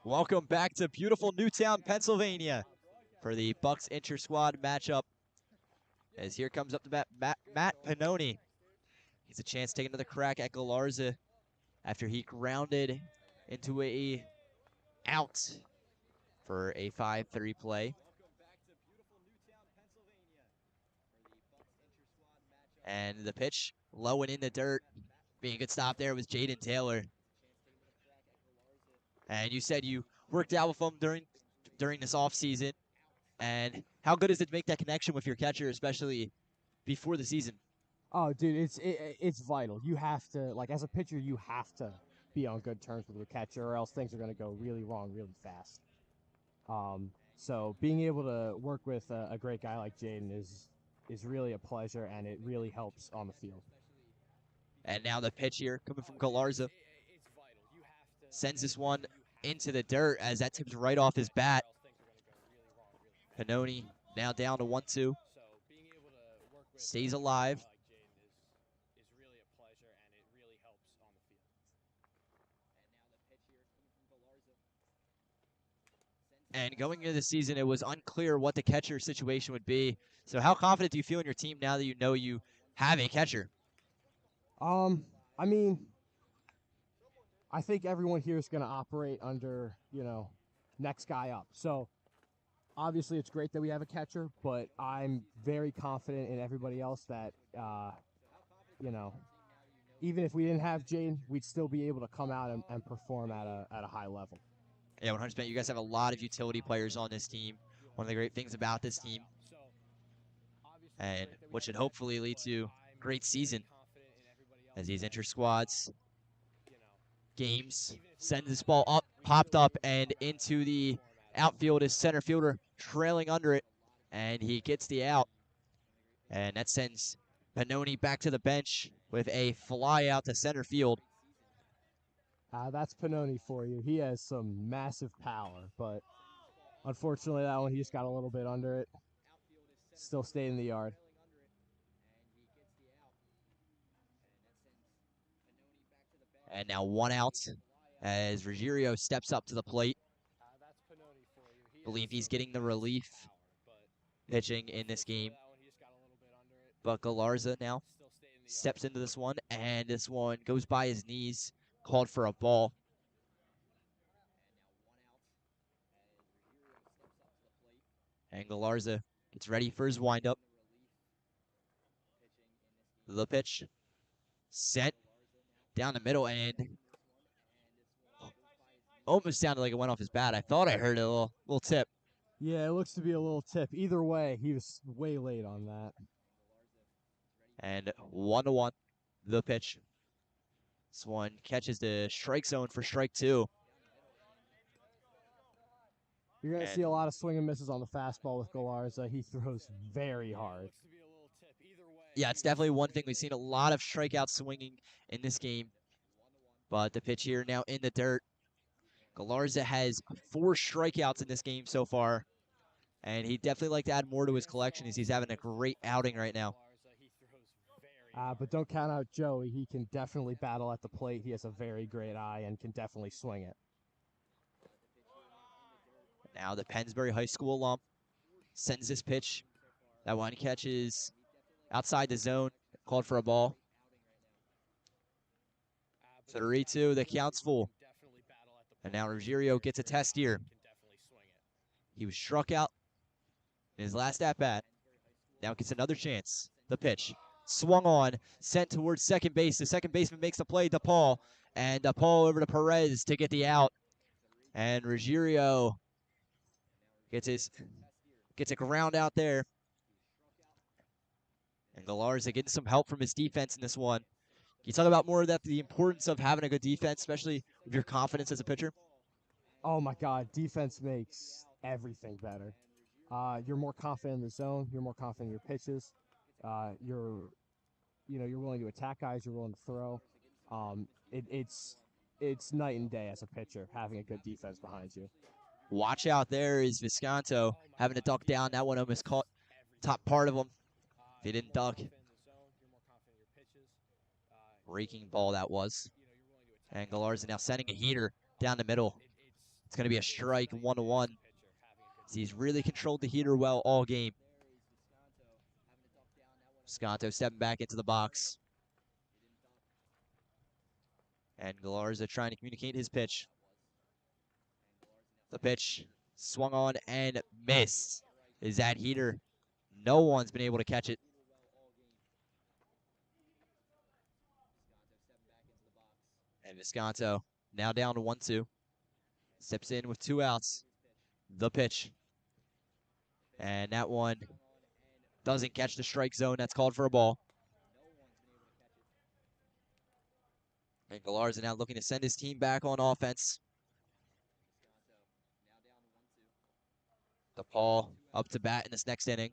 Welcome back to beautiful Newtown, Pennsylvania for the Bucks inter-squad matchup. As here comes up the bat, Matt Pannoni. He's a chance to take another crack at Galarza after he grounded into a out for a 5-3 play. And the pitch low and in the dirt. Being a good stop there was Jaden Taylor. And you said you worked out with him during this offseason. And how good is it to make that connection with your catcher, especially before the season? Oh, dude, it's vital. You have to, like, as a pitcher, you have to be on good terms with your catcher, or else things are going to go really wrong really fast. So being able to work with a great guy like Jaden is really a pleasure, and it really helps on the field. And now the pitch here coming from Galarza. Sends this one into the dirt as that tips right off his bat. Pannoni now down to 1-2. Stays alive. And going into the season, it was unclear what the catcher situation would be. So how confident do you feel in your team now that you know you have a catcher? I mean, I think everyone here is going to operate under, next guy up. So obviously it's great that we have a catcher, but I'm very confident in everybody else that, even if we didn't have Jaden, we'd still be able to come out and perform at a high level. Yeah, 100%. You guys have a lot of utility players on this team. One of the great things about this team, and what should hopefully lead to a great season as these inter-squads games send this ball up, popped up, and into the outfield is center fielder trailing under it, and he gets the out. And that sends Pannoni back to the bench with a fly out to center field. That's Pannoni for you. He has some massive power, but unfortunately that one he just got a little bit under it. Still stayed in the yard. And now 1 out as Ruggiero steps up to the plate. Believe he's getting the relief pitching in this game. But Galarza now steps into this one, and this one goes by his knees, called for a ball. And Galarza gets ready for his windup. The pitch set down the middle, and almost sounded like it went off his bat. I thought I heard a little tip. Yeah, it looks to be a little tip. Either way, he was way late on that. And 1-1, the pitch. This one catches the strike zone for strike 2. You're going to see a lot of swing and misses on the fastball with Galarza. He throws very hard. Yeah, it's definitely one thing. We've seen a lot of strikeout swinging in this game. But the pitch here now in the dirt. Galarza has 4 strikeouts in this game so far. And he'd definitely like to add more to his collection as he's having a great outing right now. But don't count out Joey. He can definitely battle at the plate. He has a very great eye and can definitely swing it. Now the Pennsbury High School alum sends this pitch. That one catches outside the zone, called for a ball. 3-2, the count's full. And now Ruggiero gets a test here. He was struck out in his last at-bat. Now gets another chance. The pitch. Swung on, sent towards second base. The second baseman makes the play, DePaul. And DePaul over to Perez to get the out. And Ruggiero gets a ground out there. And Galarza getting some help from his defense in this one. Can you talk about more of that, the importance of having a good defense, especially with your confidence as a pitcher? Oh my God, defense makes everything better. You're more confident in the zone. You're more confident in your pitches. You're willing to attack guys. You're willing to throw. It's night and day as a pitcher having a good defense behind you. Watch out, there is Visconto having to duck down. That one almost caught top part of him. If he didn't duck. Raking ball that was. And Galarza now sending a heater down the middle. It's going to be a strike, 1-1. He's really controlled the heater well all game. Visconto stepping back into the box. And Galarza trying to communicate his pitch. The pitch swung on and missed. Is that heater? No one's been able to catch it. And Visconto now down to 1-2. Steps in with 2 outs. The pitch. And that one doesn't catch the strike zone. That's called for a ball. And Galarza now looking to send his team back on offense. DePaul up to bat in this next inning.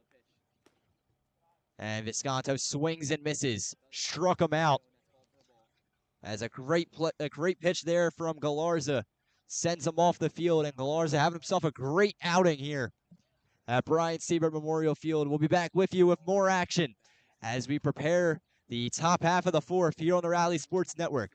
And Visconto swings and misses. Struck him out. As a great pitch there from Galarza sends him off the field, and Galarza having himself a great outing here at Bryant Seibert Memorial Field. We'll be back with you with more action as we prepare the top half of the fourth here on the Rally Sports Network.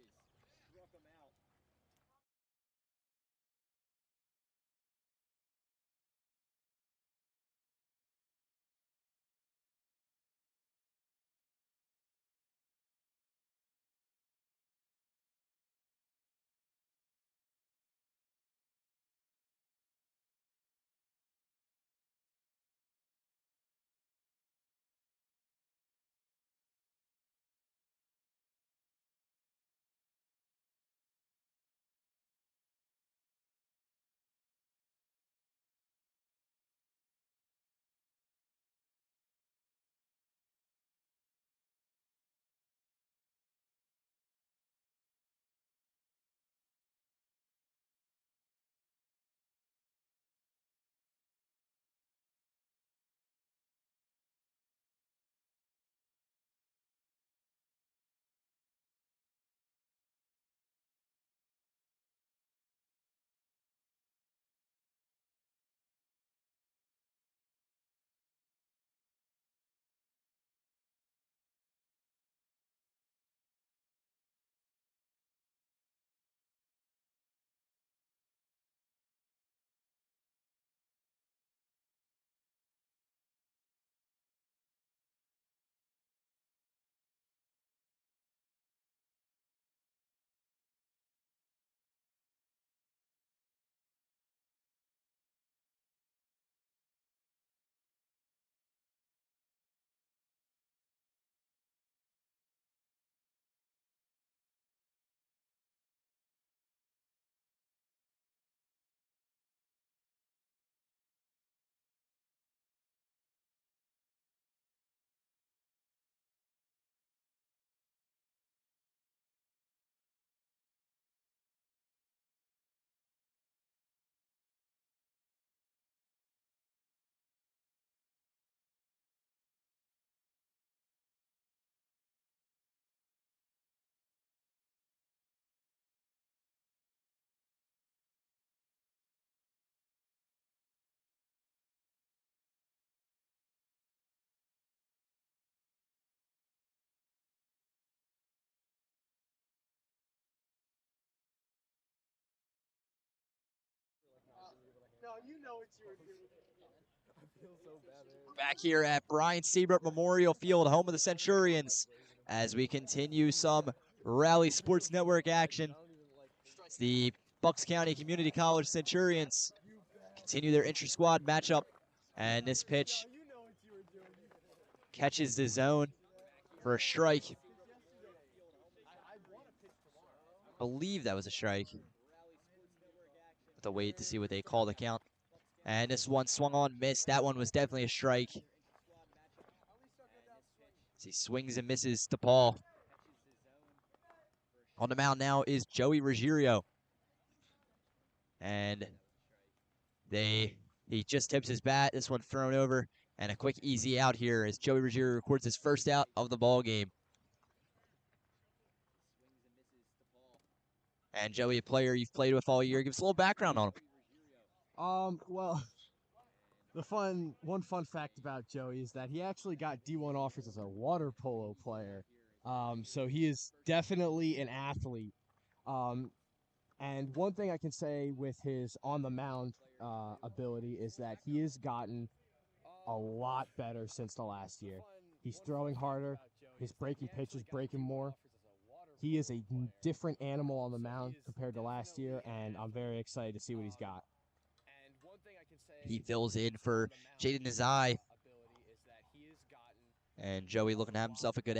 Back here at Bryant Seibert Memorial Field, home of the Centurions, as we continue some Rally Sports Network action. It's the Bucks County Community College Centurions continue their intra-squad matchup, and this pitch catches the zone for a strike. I believe that was a strike. Have to wait to see what they call the count. And this one swung on, missed. That one was definitely a strike. As he swings and misses to Paul. On the mound now is Joey Ruggiero. And he just tips his bat. This one thrown over. And a quick easy out here as Joey Ruggiero records his first out of the ball game. And Joey, a player you've played with all year. Give us a little background on him. Well, one fun fact about Joey is that he actually got D1 offers as a water polo player. So he is definitely an athlete. And one thing I can say with his on the mound ability is that he has gotten a lot better since the last year. He's throwing harder. His breaking pitch is breaking more. He is a different animal on the mound compared to last year, and I'm very excited to see what he's got. He fills in for Jaden Nezaj. And Joey looking to have himself a good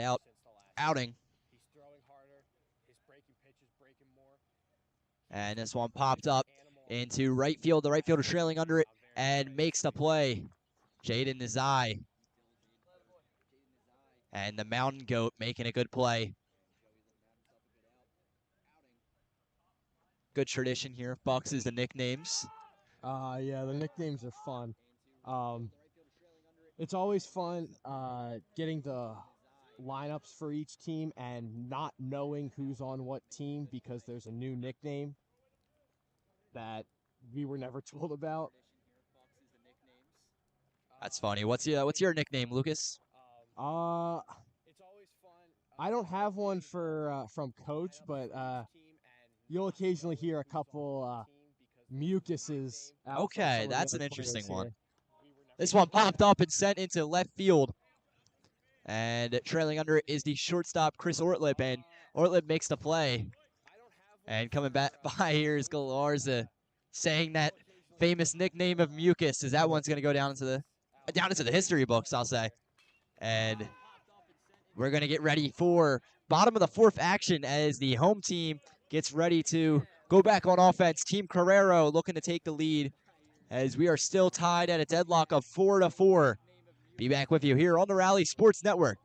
outing. And this one popped up into right field. The right fielder trailing under it and makes the play. Jaden Nezaj. And the Mountain Goat making a good play. Good tradition here. Bucks is the nicknames. Yeah, the nicknames are fun. It's always fun getting the lineups for each team and not knowing who's on what team because there's a new nickname that we were never told about. That's funny. What's your nickname, Lucas? I don't have one from Coach, but you'll occasionally hear a couple mucuses. Okay, that's an interesting one. Here. This one popped up and sent into left field. And trailing under it is the shortstop, Chris Ortlip, and Ortlip makes the play. And coming back by here is Galarza saying that famous nickname of Mucus, as that one's going to go down into the history books, I'll say. And we're going to get ready for bottom of the fourth action as the home team gets ready to go back on offense. Team Carrero looking to take the lead as we are still tied at a deadlock of 4-4. Be back with you here on the Rally Sports Network.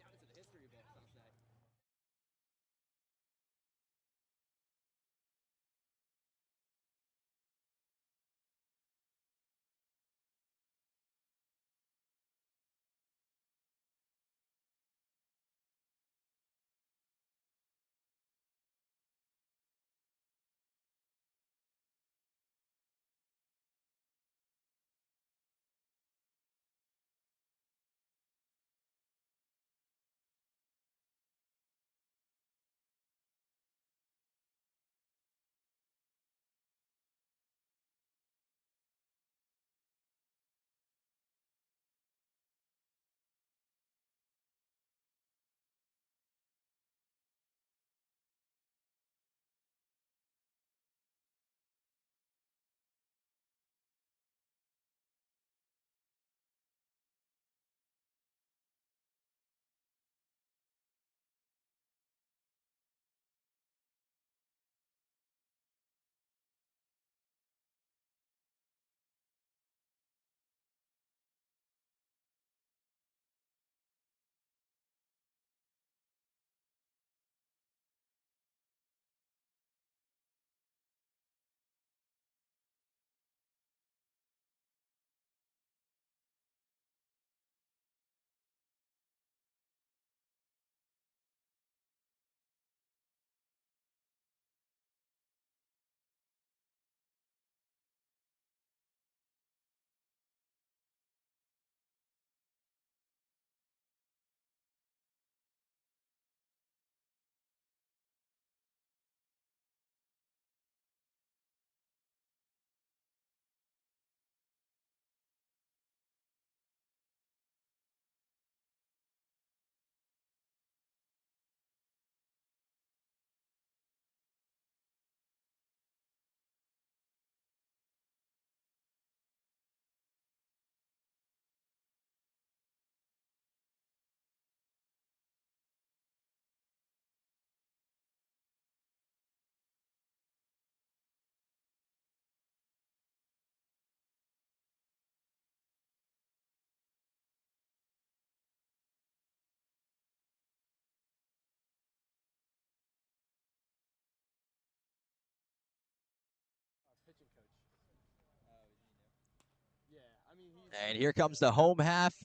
And here comes the home half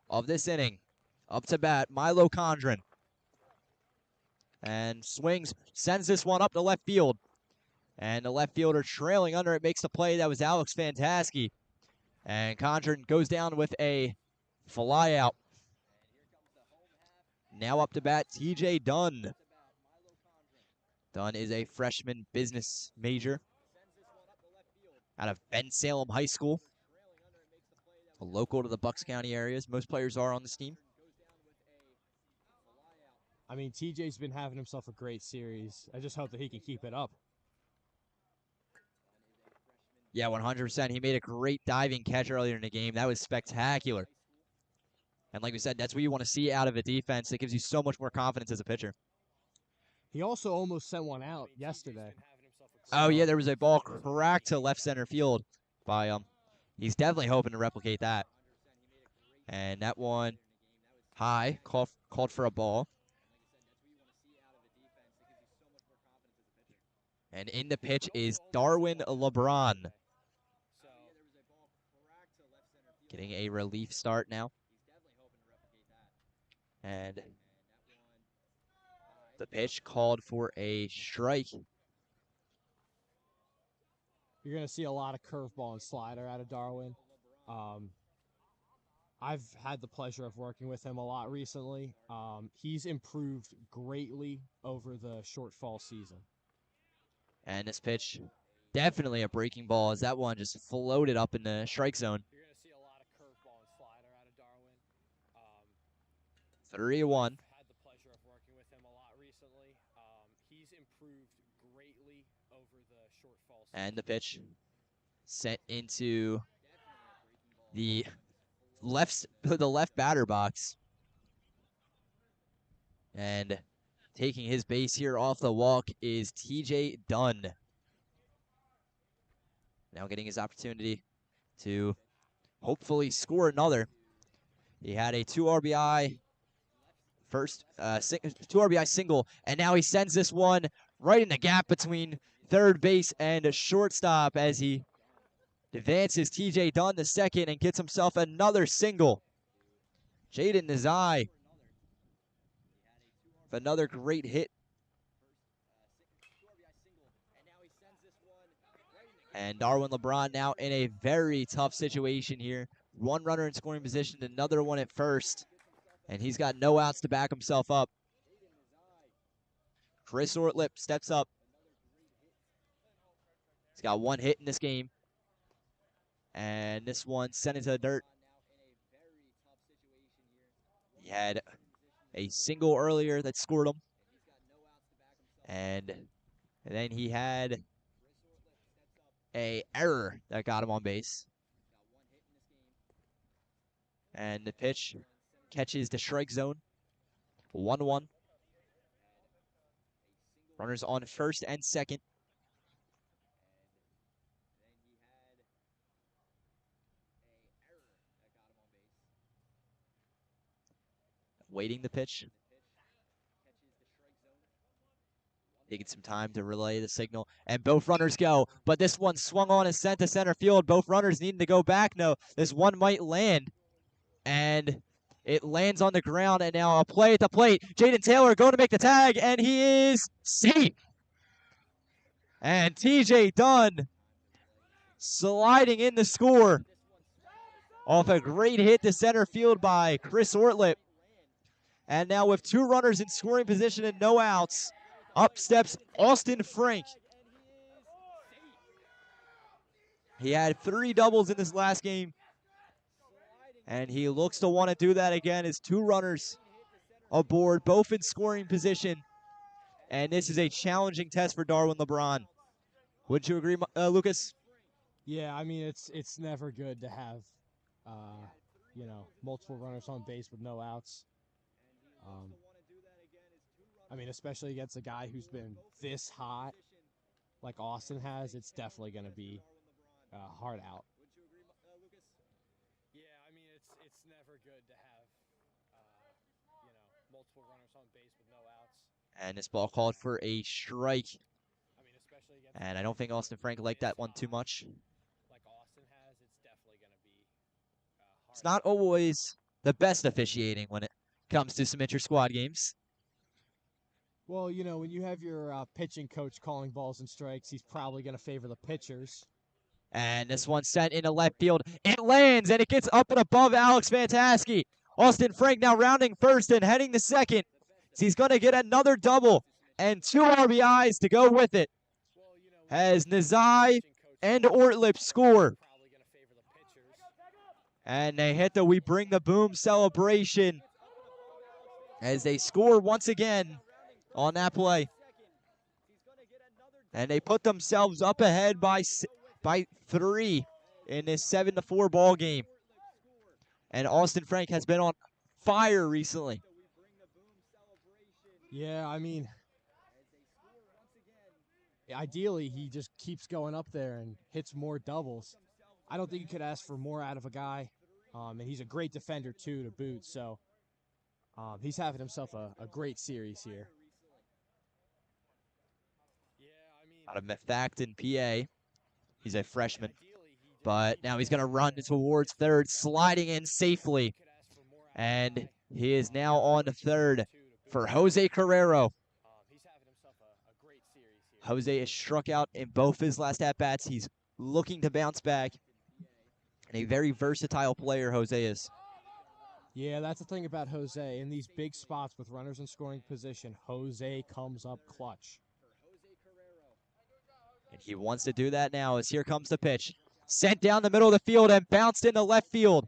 of this inning. Up to bat, Milo Condren. And swings, sends this one up to left field. And the left fielder trailing under it makes the play. That was Alex Fantaskey. And Condren goes down with a fly out. Now up to bat, TJ Dunn. Dunn is a freshman business major out of Ben Salem High School, a local to the Bucks County areas. Most players are on this team. I mean, TJ's been having himself a great series. I just hope that he can keep it up. Yeah, 100%. He made a great diving catch earlier in the game. That was spectacular. And like we said, that's what you want to see out of a defense. It gives you so much more confidence as a pitcher. He also almost sent one out yesterday. Oh, yeah, there was a ball cracked to left center field by him. He's definitely hoping to replicate that. And that one high, called for a ball. And in the pitch is Darwin LeBron. Getting a relief start now. And the pitch called for a strike. You're going to see a lot of curveball and slider out of Darwin. I've had the pleasure of working with him a lot recently. He's improved greatly over the short fall season. And this pitch, definitely a breaking ball, as that one just floated up in the strike zone. You're going to see a lot of curveball and slider out of Darwin. 3-1. Had the pleasure of working with him a lot recently. He's improved greatly over the short fall season. And the pitch sent into the left batter box. And taking his base here off the walk is TJ Dunn. Now getting his opportunity to hopefully score another. He had a 2 RBI single, and now he sends this one right in the gap between third base and shortstop as he advances TJ Dunn the second and gets himself another single. Jaden Nezaj, another great hit. And Darwin LeBron now in a very tough situation here. One runner in scoring position, another one at first. And he's got no outs to back himself up. Chris Ortlip steps up. He's got one hit in this game. And this one sent into the dirt. He had a single earlier that scored him. And then he had a error that got him on base. And the pitch catches the strike zone. 1-1. Runners on first and second. Waiting the pitch. Taking some time to relay the signal. And both runners go. But this one swung on and sent to center field. Both runners needing to go back. No, this one might land. And it lands on the ground. And now a play at the plate. Jaden Taylor going to make the tag. And he is safe. And TJ Dunn sliding in the score off a great hit to center field by Chris Ortlip. And now with 2 runners in scoring position and no outs, up steps Austin Frank. He had 3 doubles in this last game. And he looks to want to do that again as 2 runners aboard, both in scoring position. And this is a challenging test for Darwin LeBron. Wouldn't you agree, Lucas? Yeah, I mean, it's never good to have, multiple runners on base with no outs. I mean, especially against a guy who's been this hot, like Austin has, it's definitely going to be hard out. Yeah, I mean, it's never good to have, multiple runners on base with no outs. And this ball called for a strike. And I don't think Austin Frank liked that one too much. Like Austin has, it's definitely going to be hard. It's not always the best officiating when it comes to some inter-squad games. Well, when you have your pitching coach calling balls and strikes, he's probably going to favor the pitchers. And this one sent into left field. It lands, and it gets up and above Alex Fantaskey. Austin Frank now rounding first and heading to second. So he's going to get another double and 2 RBIs to go with it. As Nezaj and Ortlip score. And they hit the We Bring the Boom celebration as they score once again on that play. And they put themselves up ahead by 3 in this 7-4 ball game. And Austin Frank has been on fire recently. Yeah, I mean, ideally he just keeps going up there and hits more doubles. I don't think you could ask for more out of a guy. And he's a great defender, too, to boot. So he's having himself a great series here. Out of Methacton, PA. He's a freshman. But now he's going to run towards third, sliding in safely. And he is now on third for Jose Carrero. Jose is struck out in both his last at-bats. He's looking to bounce back. And a very versatile player Jose is. Yeah, that's the thing about Jose. In these big spots with runners in scoring position, Jose comes up clutch. And he wants to do that now as here comes the pitch. Sent down the middle of the field and bounced into left field.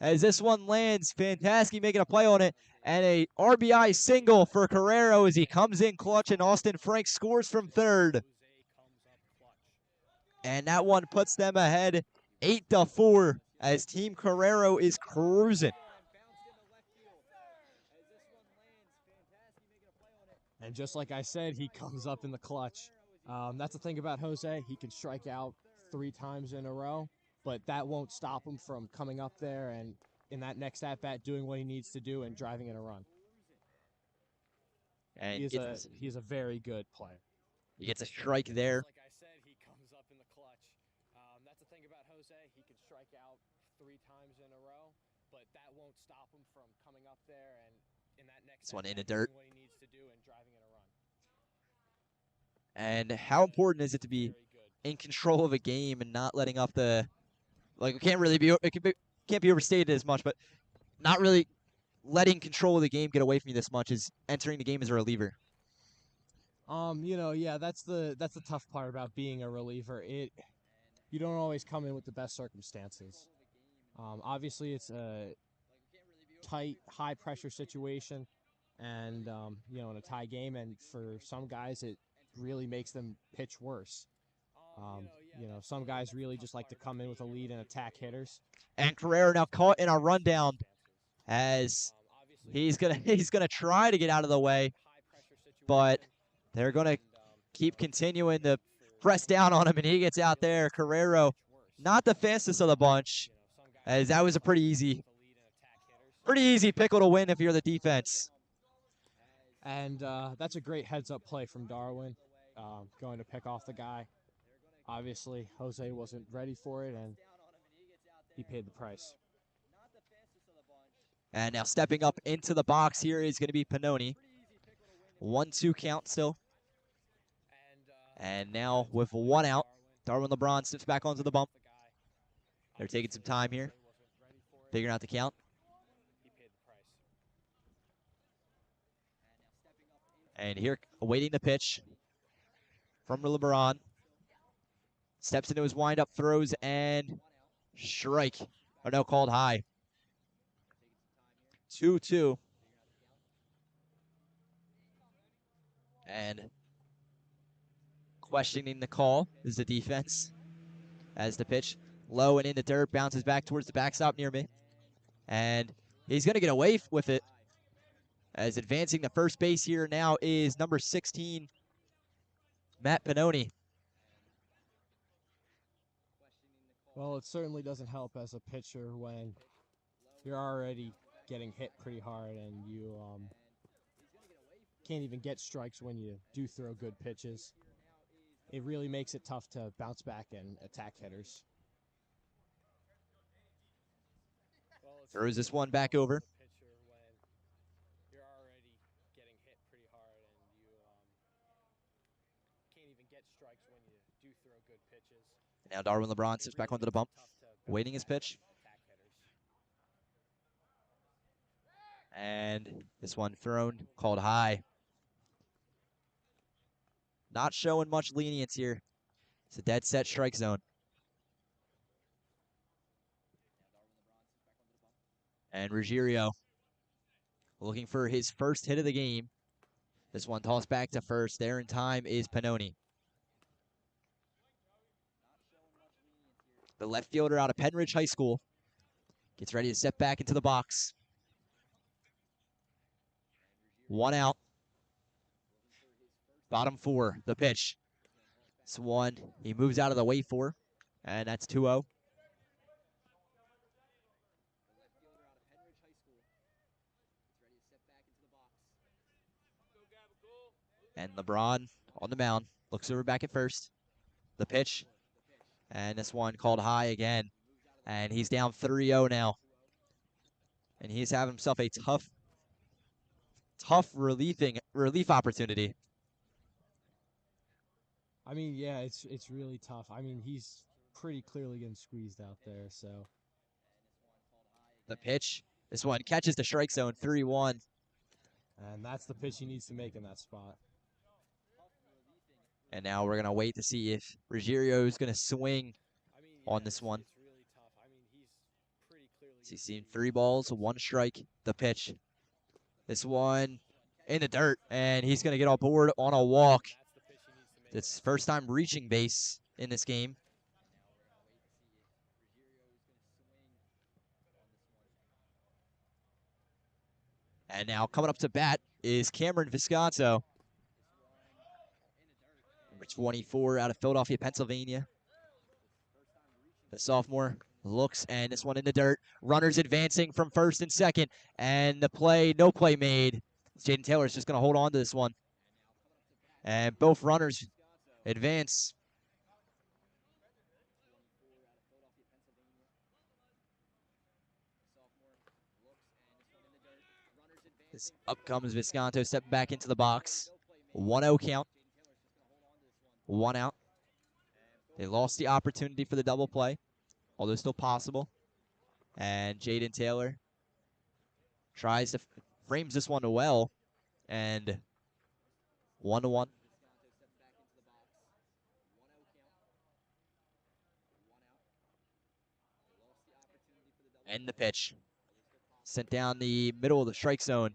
As this one lands, Fantaskey making a play on it. And a RBI single for Carrero as he comes in clutch, and Austin Frank scores from third. And that one puts them ahead 8-4 as Team Carrero is cruising. And just like I said, he comes up in the clutch. That's the thing about Jose. He can strike out 3 times in a row, but that won't stop him from coming up there and in that next at-bat doing what he needs to do and driving in a run. And he's a very good player. He gets a strike there. Like I said, he comes up in the clutch. That's the thing about Jose. He can strike out 3 times in a row, but that won't stop him from coming up there and in that next This one in the dirt. doing what he needs to do and driving in a run. And how important is it to be in control of a game and not letting up the, like, it can't be overstated as much, but not really letting control of the game get away from you this much is entering the game as a reliever. Yeah, that's the tough part about being a reliever. You don't always come in with the best circumstances. Obviously, it's a tight, high-pressure situation, and in a tie game, and for some guys, it really makes them pitch worse. Some guys really just like to come in with a lead and attack hitters. And Carrero now caught in a rundown as he's gonna try to get out of the way, but they're gonna keep continuing to press down on him, and he gets out there. Carrero, not the fastest of the bunch, as that was a pretty easy pickle to win if you're the defense. And that's a great heads-up play from Darwin, going to pick off the guy. Obviously, Jose wasn't ready for it, and he paid the price. And now stepping up into the box here is going to be Pannoni. 1-2 count still. And now with 1 out, Darwin LeBron steps back onto the bump. They're taking some time here, figuring out the count. And here, awaiting the pitch from LeBron. Steps into his windup, throws, and strike. Or no, called high. 2-2. And questioning the call is the defense. As the pitch, low and in the dirt, bounces back towards the backstop near me. And he's going to get away with it. As advancing to first base here now is number 16, Matt Pannoni. Well, it certainly doesn't help as a pitcher when you're already getting hit pretty hard and you can't even get strikes when you do throw good pitches. It really makes it tough to bounce back and attack hitters. Throws this one back over. Now Darwin LeBron sits back onto the bump, waiting his pitch. And this one thrown, called high. Not showing much lenience here. It's a dead set strike zone. And Ruggiero looking for his first hit of the game. This one tossed back to first. There in time is Pannoni. The left fielder out of Penridge High School gets ready to step back into the box. 1 out. Bottom 4, the pitch. This one he moves out of the way for, and that's 2-0. And LeBron on the mound, looks over back at first. The pitch, and this one called high again. And he's down 3-0 now. And he's having himself a tough relief opportunity. I mean, yeah, it's really tough. I mean, he's pretty clearly getting squeezed out there, so. The pitch, this one catches the strike zone, 3-1. And that's the pitch he needs to make in that spot. And now we're going to wait to see if Ruggiero is going to swing on this one. It's really tough. I mean, he's pretty clearly. He's seen 3 balls, 1 strike. The pitch. This one in the dirt, and he's going to get on board on a walk. It's first time reaching base in this game. And now coming up to bat is Cameron Visconto. Number 24 out of Philadelphia, Pennsylvania. The sophomore looks, and this one in the dirt. Runners advancing from first and second. And the play, no play made. Jaden Taylor's just going to hold on to this one. And both runners advance. This up comes Visconto, stepping back into the box. 1-0 count. 1 out. They lost the opportunity for the double play, although still possible. And Jaden Taylor tries to frames this one well, and 1-1. And the pitch. Sent down the middle of the strike zone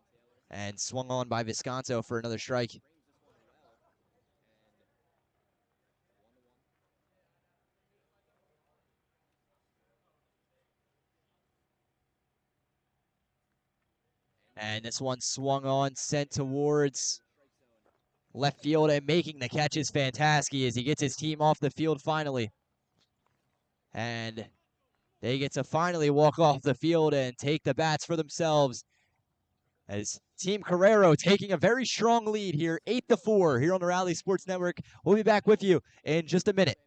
and swung on by Visconto for another strike. And this one swung on, sent towards left field, and making the catch is Fantaskey as he gets his team off the field finally. And they get to finally walk off the field and take the bats for themselves. As Team Carrero taking a very strong lead here, 8-4 here on the Rally Sports Network. We'll be back with you in just a minute.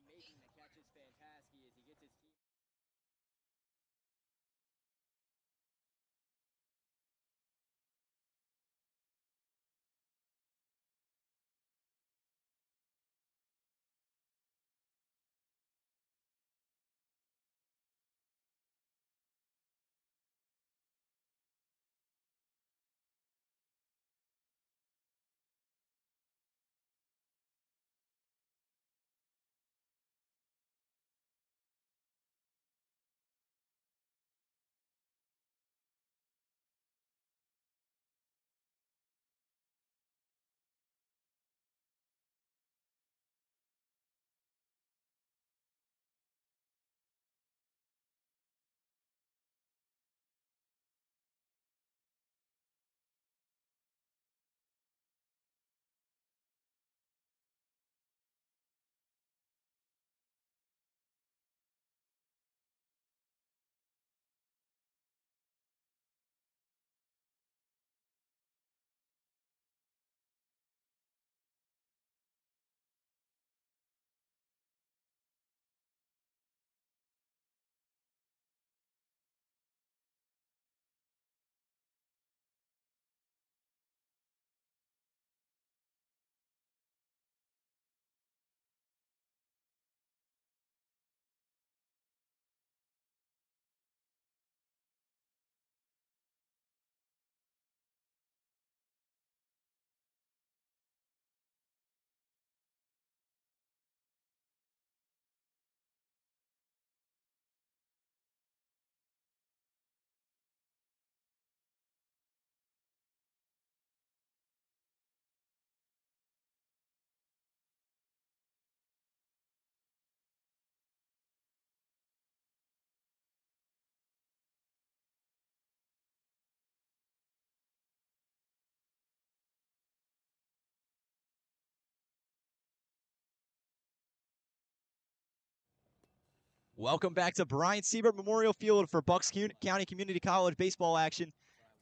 Welcome back to Bryant Seibert Memorial Field for Bucks County Community College baseball action.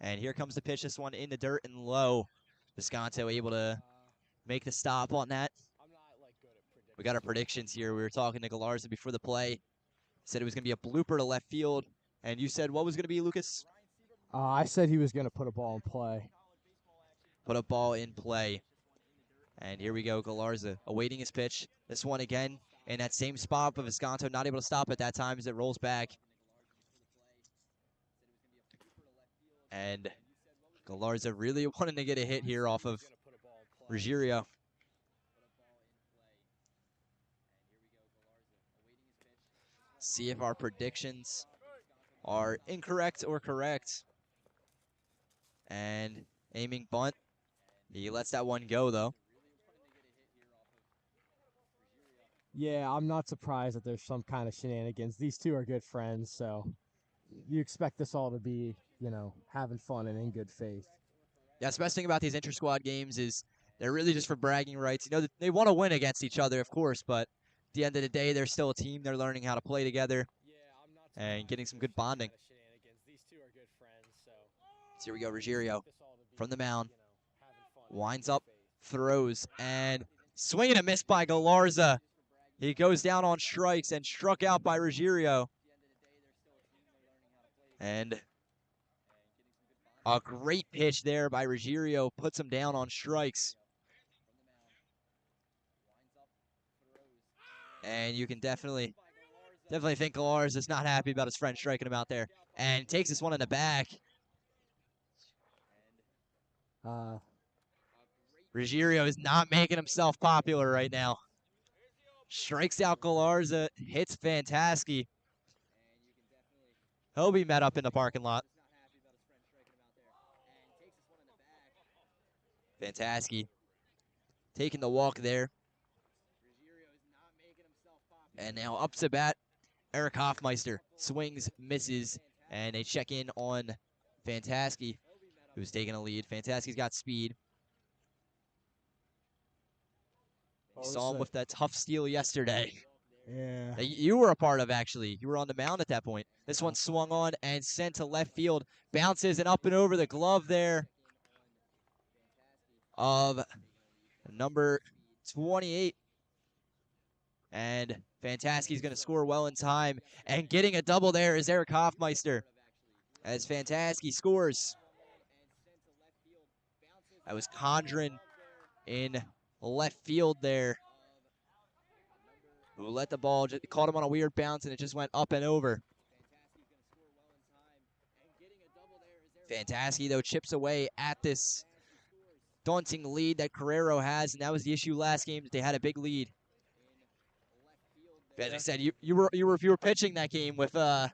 And here comes the pitch. This one in the dirt and low. Visconto able to make the stop on that. We got our predictions here. We were talking to Galarza before the play. Said it was going to be a blooper to left field. And you said what was going to be, Lucas? I said he was going to put a ball in play. Put a ball in play. And here we go, Galarza awaiting his pitch. This one again in that same spot, but Visconto not able to stop at that time as it rolls back. And Galarza really wanting to get a hit here off of Ruggiero. See if our predictions are incorrect or correct. And aiming bunt. He lets that one go, though. Yeah, I'm not surprised that there's some kind of shenanigans. These two are good friends, so you expect this all to be, you know, having fun and in good faith. Yeah, the best thing about these inter-squad games is they're really just for bragging rights. You know, they want to win against each other, of course, but at the end of the day, they're still a team. They're learning how to play together and getting some good bonding. So here we go, Ruggiero from the mound. Winds up, throws, and swing and a miss by Galarza. He goes down on strikes and struck out by Ruggiero. And a great pitch there by Ruggiero puts him down on strikes. And you can definitely think Galarza is not happy about his friend striking him out there. And takes this one in the back. Ruggiero is not making himself popular right now. Strikes out Galarza, hits Fantaskey. He'll be met up in the parking lot. Fantaskey taking the walk there. And now up to bat, Eric Hoffmeister swings, misses, and they check in on Fantaskey, who's taking a lead. Fantaskey's got speed. You saw him with that tough steal yesterday. Yeah. That you were a part of, actually. You were on the mound at that point. This one swung on and sent to left field. Bounces and up and over the glove there of number 28. And Fantaskey's going to score well in time. And getting a double there is Eric Hoffmeister as Fantaskey scores. That was Condren in left field there, who let the ball, just caught him on a weird bounce, and it just went up and over. Fantaskey, though, chips away at this daunting lead that Carrero has, and that was the issue last game, that they had a big lead. As I said, you were pitching that game with Yes,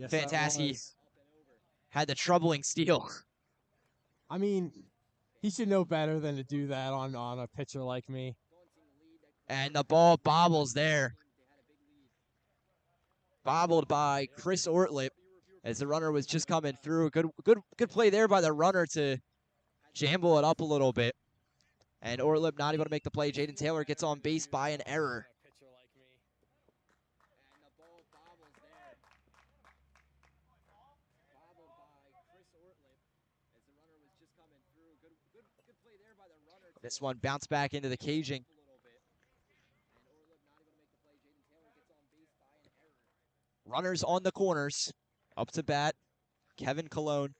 Fantaskey had the troubling steal. I mean, he should know better than to do that on a pitcher like me. And the ball bobbles there. Bobbled by Chris Ortlip as the runner was just coming through. Good play there by the runner to jamble it up a little bit. And Ortlip not able to make the play. Jaden Taylor gets on base by an error. This one bounced back into the caging. Runners on the corners. Up to bat, Kevin Colon.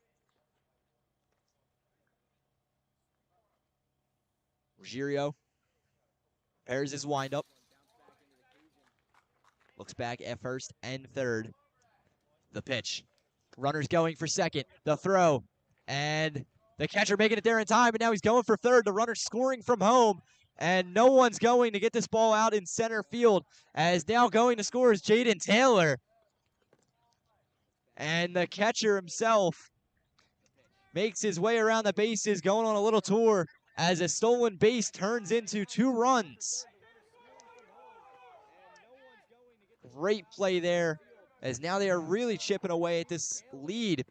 Ruggiero pairs his windup. Looks back at first and third. The pitch. Runners going for second. The throw. And the catcher making it there in time, and now he's going for third. The runner scoring from home, and no one's going to get this ball out in center field, as now going to score is Jaden Taylor. And the catcher himself makes his way around the bases, going on a little tour, as a stolen base turns into 2 runs. Great play there, as now they are really chipping away at this lead.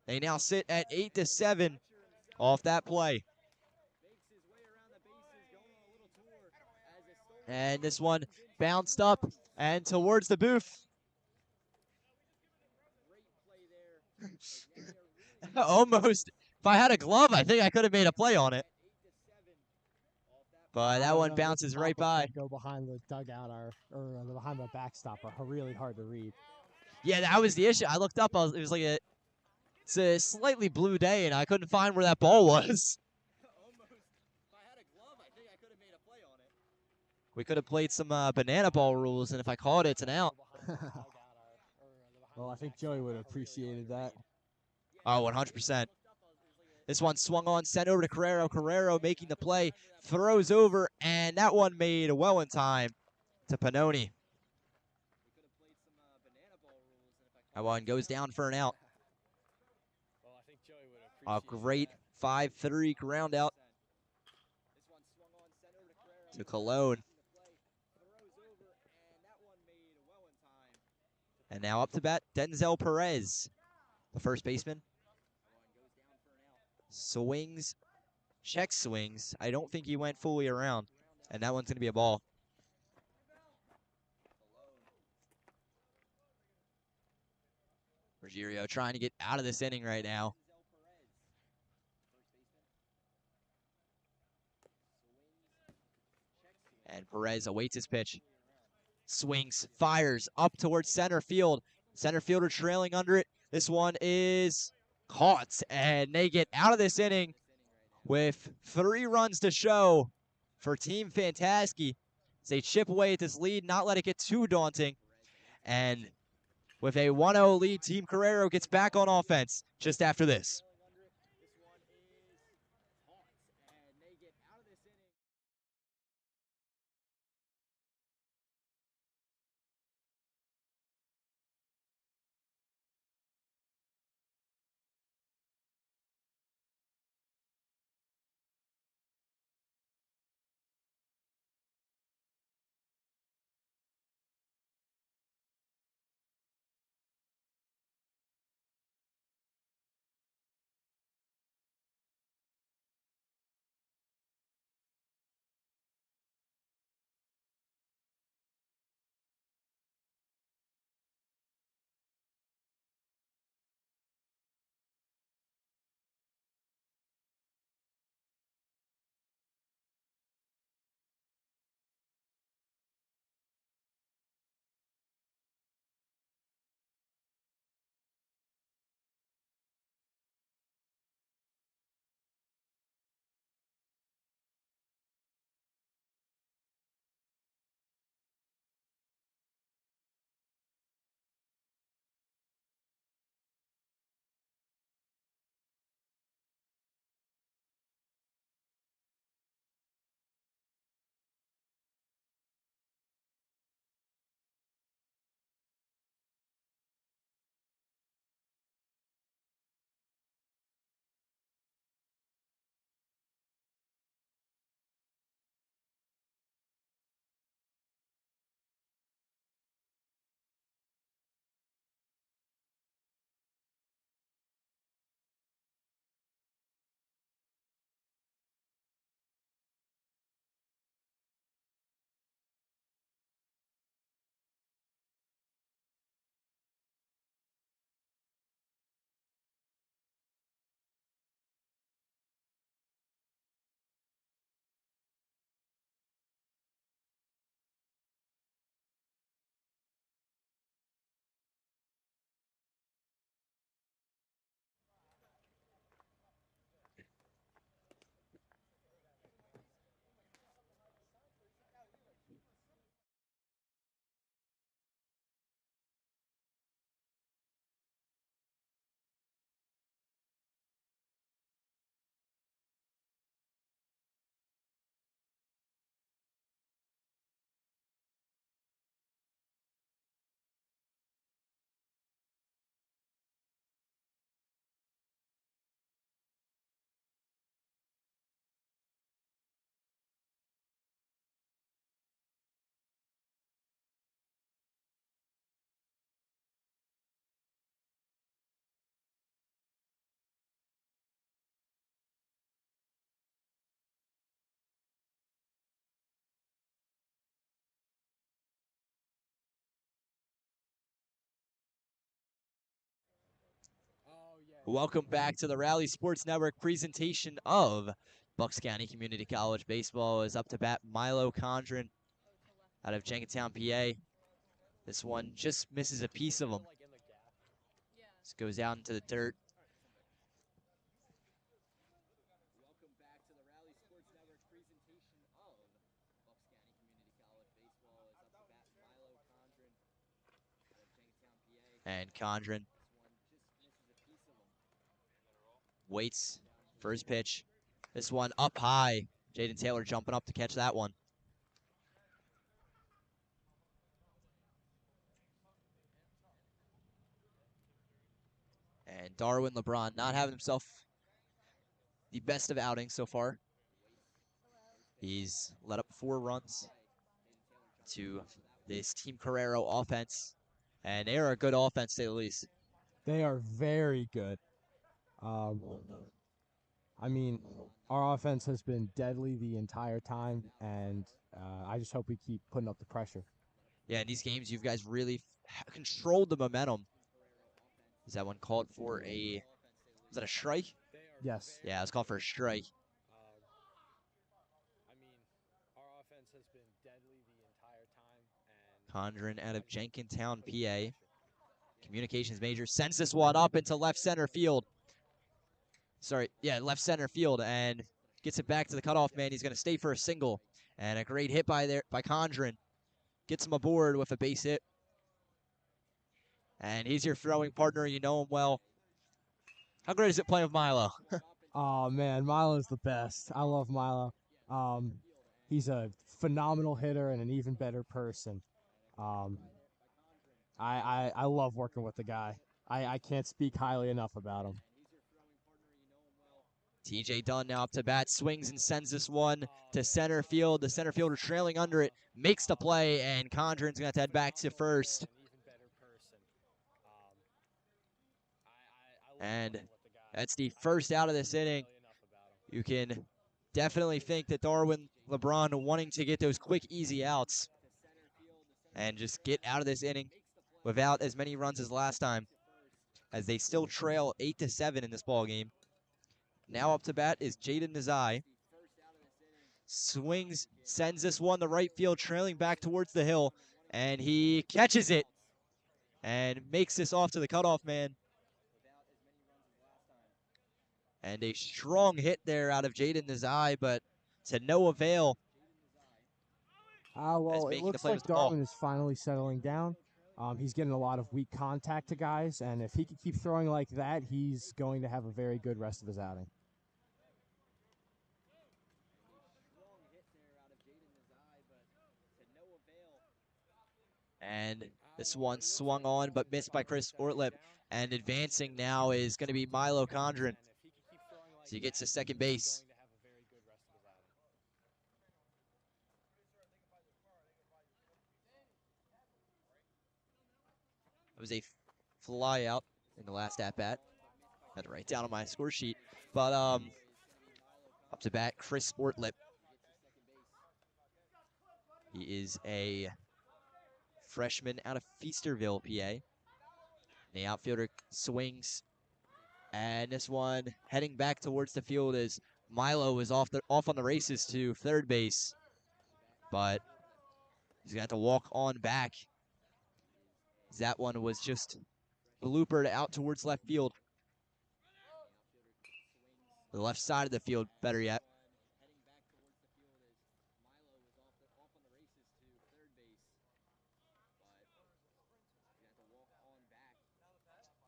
They now sit at 8-7 off that play. And this one bounced up and towards the booth. Almost. If I had a glove, I think I could have made a play on it. But that one bounces right by. Go behind the dugout or behind the backstop are really hard to read. Yeah, that was the issue. I looked up. It was like it's a slightly blue day, and I couldn't find where that ball was. We could have played some banana ball rules, and if I caught it, it's an out. Well, I think Joey would have appreciated that. Oh, 100%. This one swung on, sent over to Carrero. Carrero making the play, throws over, and that one made well in time to Pannoni. That one goes down for an out. A great 5-3 ground out to Cologne. And now up to bat, Denzel Perez, the first baseman. Swings, check swings. I don't think he went fully around. And that one's going to be a ball. Ruggiero trying to get out of this inning right now. And Perez awaits his pitch. Swings, fires up towards center field. Center fielder trailing under it. This one is caught, and they get out of this inning with 3 runs to show for Team Fantaskey. They chip away at this lead, not let it get too daunting. And with a 1-0 lead, Team Carrero gets back on offense just after this. Welcome back to the Rally Sports Network presentation of Bucks County Community College Baseball. Is up to bat Milo Condren out of Jenkintown, PA. This one just misses a piece of him. This goes out into the dirt. Welcome back to the Rally Sports Network presentation of Bucks County Community College Baseball. Is up to bat Milo Condren out of Jenkintown, PA. And Condren waits for his pitch. This one up high. Jaden Taylor jumping up to catch that one. And Darwin LeBron not having himself the best of outings so far. He's let up 4 runs to this Team Carrero offense. And they are a good offense, to say the least. They are very good. I mean, our offense has been deadly the entire time, and I just hope we keep putting up the pressure. Yeah, in these games, you guys really controlled the momentum. Is that one called for a, was that a strike? Yes. Yeah, it was called for a strike. I mean, our offense has been deadly the entire time. Condren out of Jenkintown, PA. Communications major sends this one up into left center field. Sorry, yeah, left center field, and gets it back to the cutoff man. He's going to stay for a single. And a great hit by Condren. Gets him aboard with a base hit. And he's your throwing partner. You know him well. How great is it playing with Milo? Oh, man, Milo's the best. I love Milo. He's a phenomenal hitter and an even better person. I love working with the guy. I can't speak highly enough about him. TJ Dunn now up to bat, swings and sends this one to center field. The center fielder trailing under it, makes the play, and Condren's going to head back to first. And that's the first out of this inning. You can definitely think that Darwin LeBron wanting to get those quick, easy outs and just get out of this inning without as many runs as last time, as they still trail 8-7 in this ball game. Now up to bat is Jaden Nezaj. Swings, sends this one to right field, trailing back towards the hill, and he catches it and makes this off to the cutoff man. And a strong hit there out of Jaden Nezaj, but to no avail. Well, it looks like Darwin is finally settling down. He's getting a lot of weak contact to guys, and if he can keep throwing like that, he's going to have a very good rest of his outing. And this one swung on, but missed by Chris Ortlip. And advancing now is going to be Milo Condren. So he gets to second base. It was a fly out in the last at-bat. Had to write down on my score sheet. But up to bat, Chris Ortlip. He is a freshman out of Feasterville, PA. The outfielder swings, and this one heading back towards the field as Milo is off on the races to third base, but he's gonna have to walk on back. That one was just bloopered out towards left field, the left side of the field, better yet.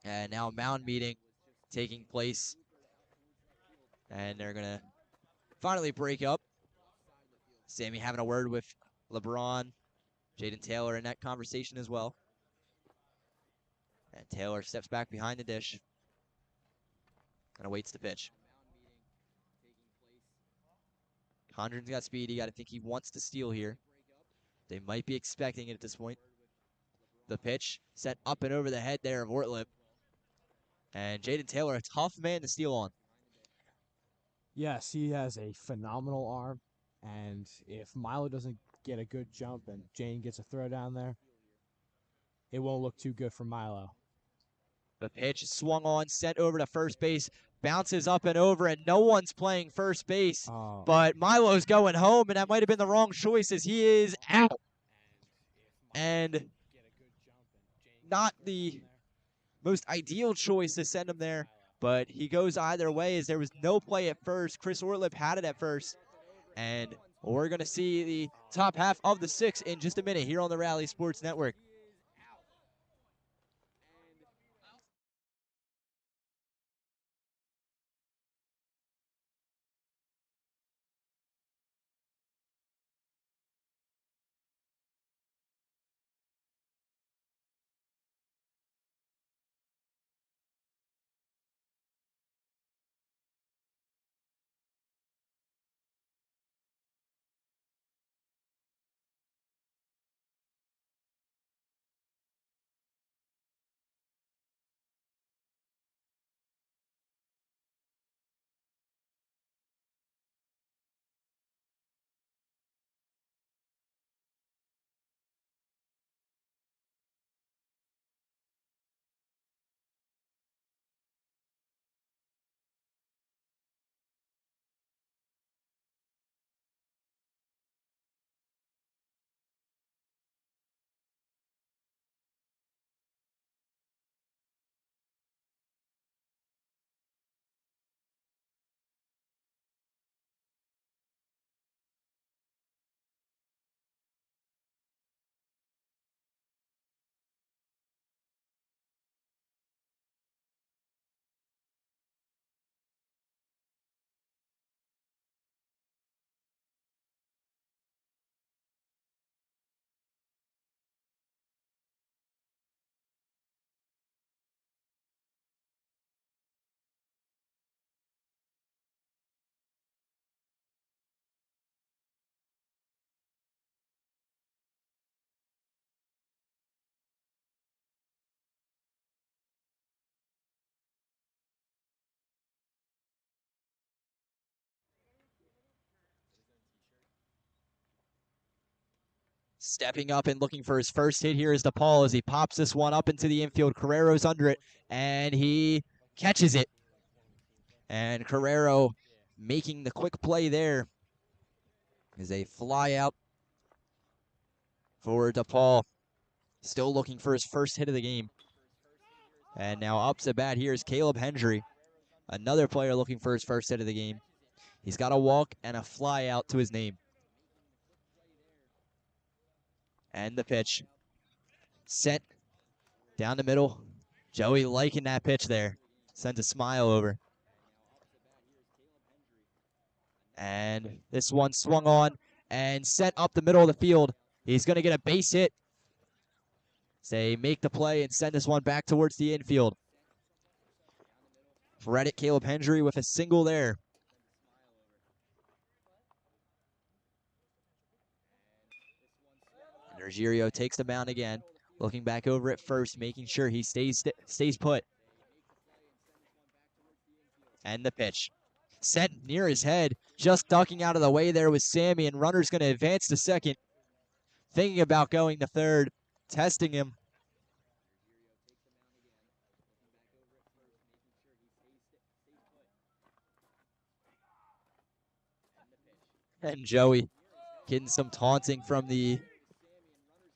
And now mound meeting taking place. And they're going to finally break up. Sammy having a word with LeBron, Jaden Taylor in that conversation as well. And Taylor steps back behind the dish and awaits the pitch. Condren's got speed. You got to think he wants to steal here. They might be expecting it at this point. The pitch set up and over the head there of Ortlip. And Jaden Taylor, a tough man to steal on. Yes, he has a phenomenal arm. And if Milo doesn't get a good jump and Jane gets a throw down there, it won't look too good for Milo. The pitch swung on, sent over to first base, bounces up and over, and no one's playing first base. But Milo's going home, and that might have been the wrong choice as he is out. And not the most ideal choice to send him there, but he goes either way as there was no play at first. Chris Orlip had it at first. And we're going to see the top half of the 6 in just a minute here on the Rally Sports Network. Stepping up and looking for his first hit here is DePaul as he pops this one up into the infield. Carrero's under it, and he catches it. And Carrero making the quick play there is a fly out for DePaul. Still looking for his first hit of the game. And now up to bat here is Caleb Hendry, another player looking for his first hit of the game. He's got a walk and a fly out to his name. And the pitch. Sent down the middle. Joey liking that pitch there. Sent a smile over. And this one swung on and sent up the middle of the field. He's going to get a base hit. They make the play and send this one back towards the infield. Credit Caleb Hendry with a single there. And Ruggiero takes the mound again, looking back over at first, making sure he stays put. And the pitch. Sent near his head, just ducking out of the way there was Sammy, and runner's going to advance to second. Thinking about going to third, testing him. And Joey getting some taunting from the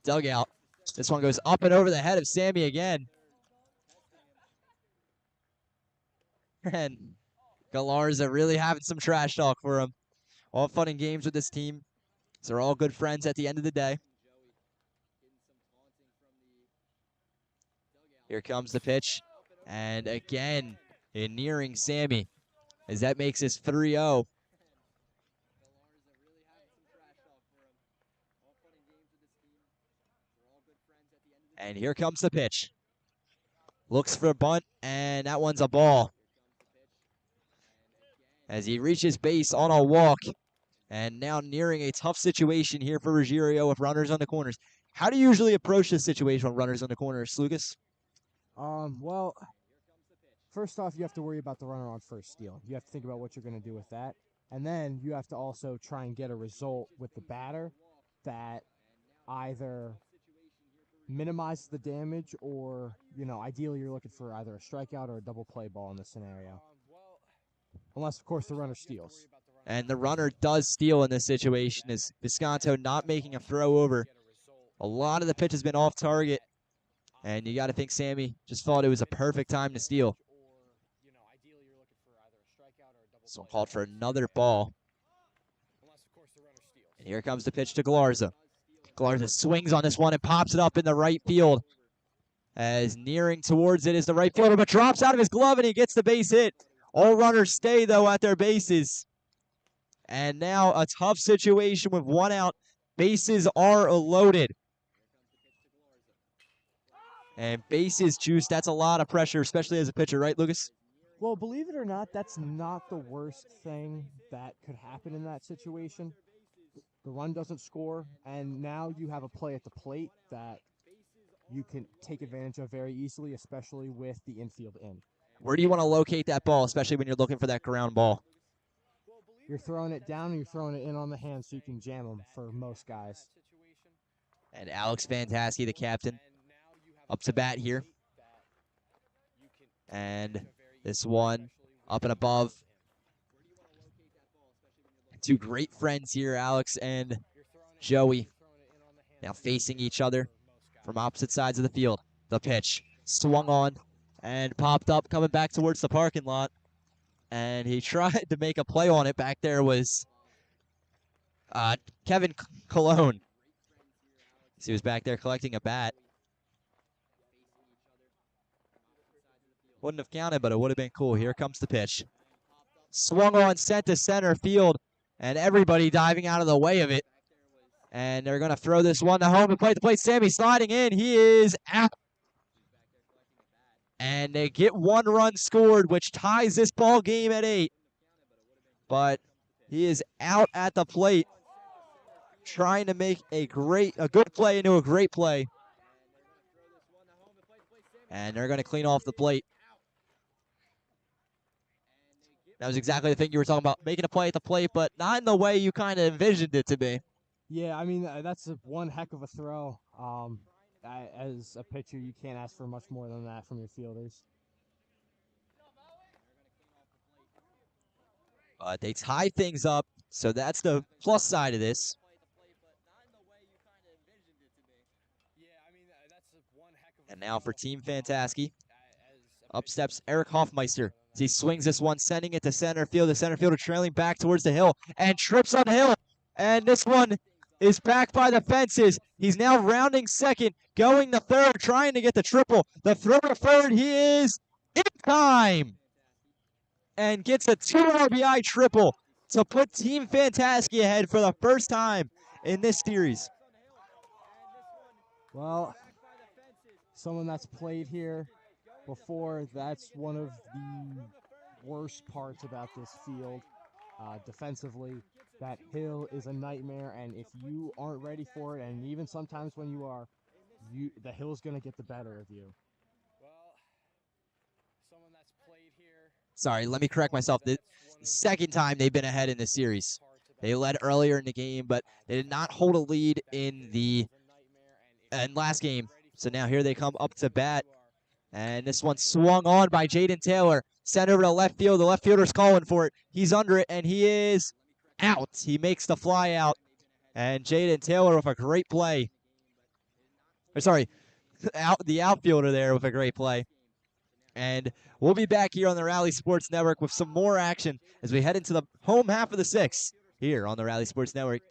dugout. This one goes up and over the head of Sammy again. And Galarza really having some trash talk for him. All fun and games with this team. So they're all good friends at the end of the day. Here comes the pitch. And again, nearing Sammy as that makes this 3-0. And here comes the pitch. Looks for a bunt, and that one's a ball. As he reaches base on a walk, and now nearing a tough situation here for Ruggiero with runners on the corners. How do you usually approach this situation with runners on the corners, Lucas? Well, first off, you have to worry about the runner on first steal. You have to think about what you're going to do with that. And then you have to also try and get a result with the batter that either minimize the damage, or, ideally you're looking for either a strikeout or a double play ball in this scenario. Unless, of course, the runner steals. And the runner does steal in this situation, as Visconto not making a throw over. A lot of the pitch has been off target, and you got to think Sammy just thought it was a perfect time to steal. So called for another ball. And here comes the pitch to Galarza. Galarza swings on this one and pops it up in the right field. As nearing towards it is the right fielder, but drops out of his glove and he gets the base hit. All runners stay, though, at their bases. And now a tough situation with one out. Bases are loaded. And bases juice, that's a lot of pressure, especially as a pitcher, right, Lucas? Well, believe it or not, that's not the worst thing that could happen in that situation. The run doesn't score, and now you have a play at the plate that you can take advantage of very easily, especially with the infield in. Where do you want to locate that ball, especially when you're looking for that ground ball? You're throwing it down and you're throwing it in on the hand so you can jam them for most guys. And Alex Fantaskey, the captain, up to bat here. And this one up and above. Two great friends here, Alex and Joey, now facing each other from opposite sides of the field. The pitch swung on and popped up, coming back towards the parking lot. And he tried to make a play on it. Back there was Kevin Cologne. So he was back there collecting a bat. Wouldn't have counted, but it would have been cool. Here comes the pitch. Swung on, sent to center field, and everybody diving out of the way of it. And they're going to throw this one to home and play the plate. Sammy sliding in. He is out. And they get one run scored, which ties this ball game at 8. But he is out at the plate, trying to make a good play into a great play. And they're going to clean off the plate. That was exactly the thing you were talking about, making a play at the plate, but not in the way you kind of envisioned it to be. Yeah, I mean, that's one heck of a throw. As a pitcher, you can't ask for much more than that from your fielders. But they tie things up, so that's the plus side of this. And now for Team Fantaskey, up steps Eric Hoffmeister as he swings this one, sending it to center field. The center fielder trailing back towards the hill and trips on the hill. And this one is back by the fences. He's now rounding second, going to third, trying to get the triple. The throw to third, he is in time. And gets a 2 RBI triple to put Team Fantaskey ahead for the first time in this series. Well, someone that's played here before, that's one of the worst parts about this field. Defensively, that hill is a nightmare, and if you aren't ready for it, and even sometimes when you are, the hill's going to get the better of you. Sorry, let me correct myself. The second time they've been ahead in this series. They led earlier in the game, but they did not hold a lead in the last game. So now here they come up to bat. And this one swung on by Jaden Taylor. Sent over to left field. The left fielder's calling for it. He's under it, and he is out. He makes the fly out. And Jaden Taylor with a great play. Sorry, the outfielder there with a great play. And we'll be back here on the Rally Sports Network with some more action as we head into the home half of the 6th here on the Rally Sports Network.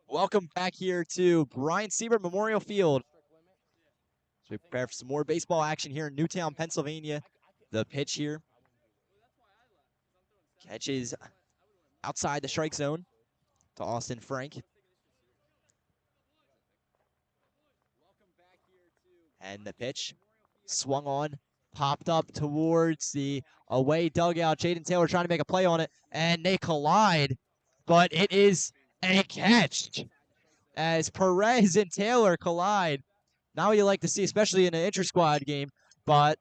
Welcome back here to Brian Seibert Memorial Field. So we prepare for some more baseball action here in Newtown, Pennsylvania. The pitch here. Catches outside the strike zone to Austin Frank. And the pitch swung on, popped up towards the away dugout. Jaden Taylor trying to make a play on it, and they collide, but it is a catch as Perez and Taylor collide. Not what you like to see, especially in an inter-squad game, but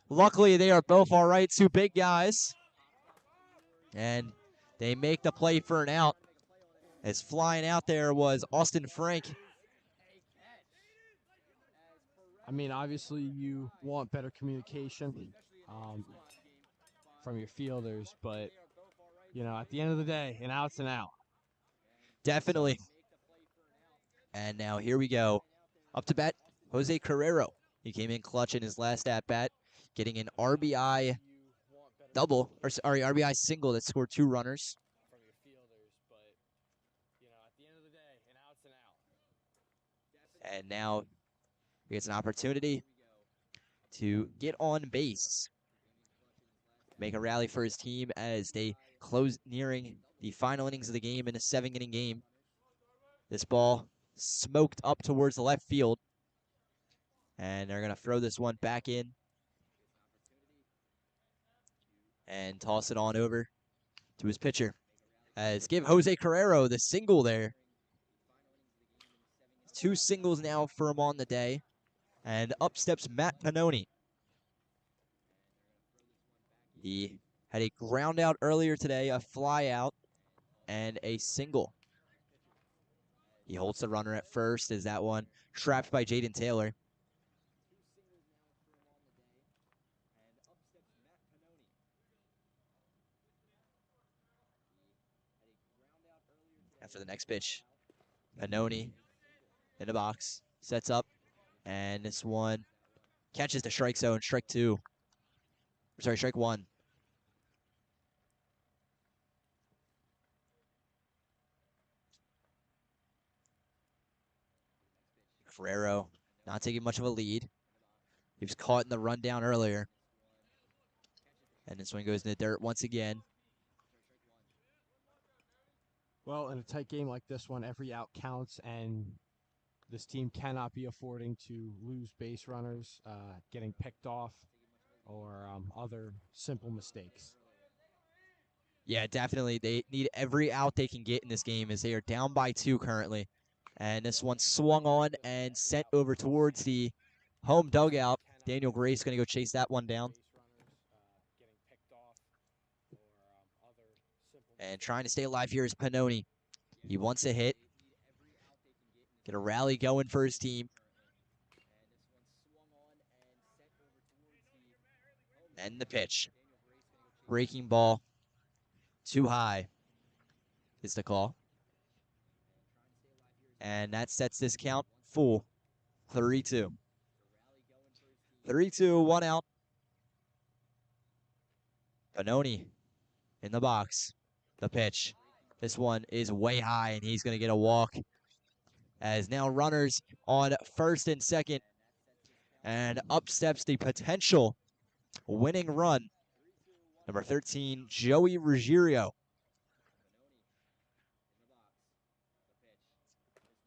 luckily they are both all right, two big guys, and they make the play for an out. As flying out there was Austin Frank. I mean, obviously you want better communication from your fielders, but, you know, at the end of the day, an out's an out. Definitely. And now here we go. Up to bat, Jose Carrero. He came in clutch in his last at-bat, getting an RBI double, or sorry, RBI single that scored 2 runners. From your fielders, but, you know, at the end of the day, an out's an out. And now he gets an opportunity to get on base. Make a rally for his team as they close nearing the final innings of the game in a 7-inning game. This ball smoked up towards the left field. And they're going to throw this one back in and toss it on over to his pitcher. As give Jose Carrero the single there. 2 singles now for him on the day. And up steps Matt Pannoni. He had a ground out earlier today, a fly out, and a single. He holds the runner at first as that one trapped by Jaden Taylor. After the next pitch, Pannoni in the box, sets up, and this one catches the strike zone, strike 2. Sorry, strike 1. Carrero not taking much of a lead. He was caught in the rundown earlier. And this one goes in the dirt once again. Well, in a tight game like this one, every out counts, and this team cannot be affording to lose base runners, getting picked off, or other simple mistakes. Yeah, definitely. They need every out they can get in this game as they are down by 2 currently. And this one swung on and sent over towards the home dugout. Daniel Gray's going to go chase that one down. And trying to stay alive here is Pannoni. He wants a hit. Get a rally going for his team. And the pitch. Breaking ball. Too high is the call. And that sets this count full. 3-2. 3-2, 1 out. Pannoni in the box. The pitch. This one is way high, and he's going to get a walk. As now runners on first and second. And up steps the potential winning run. Number 13, Joey Ruggiero.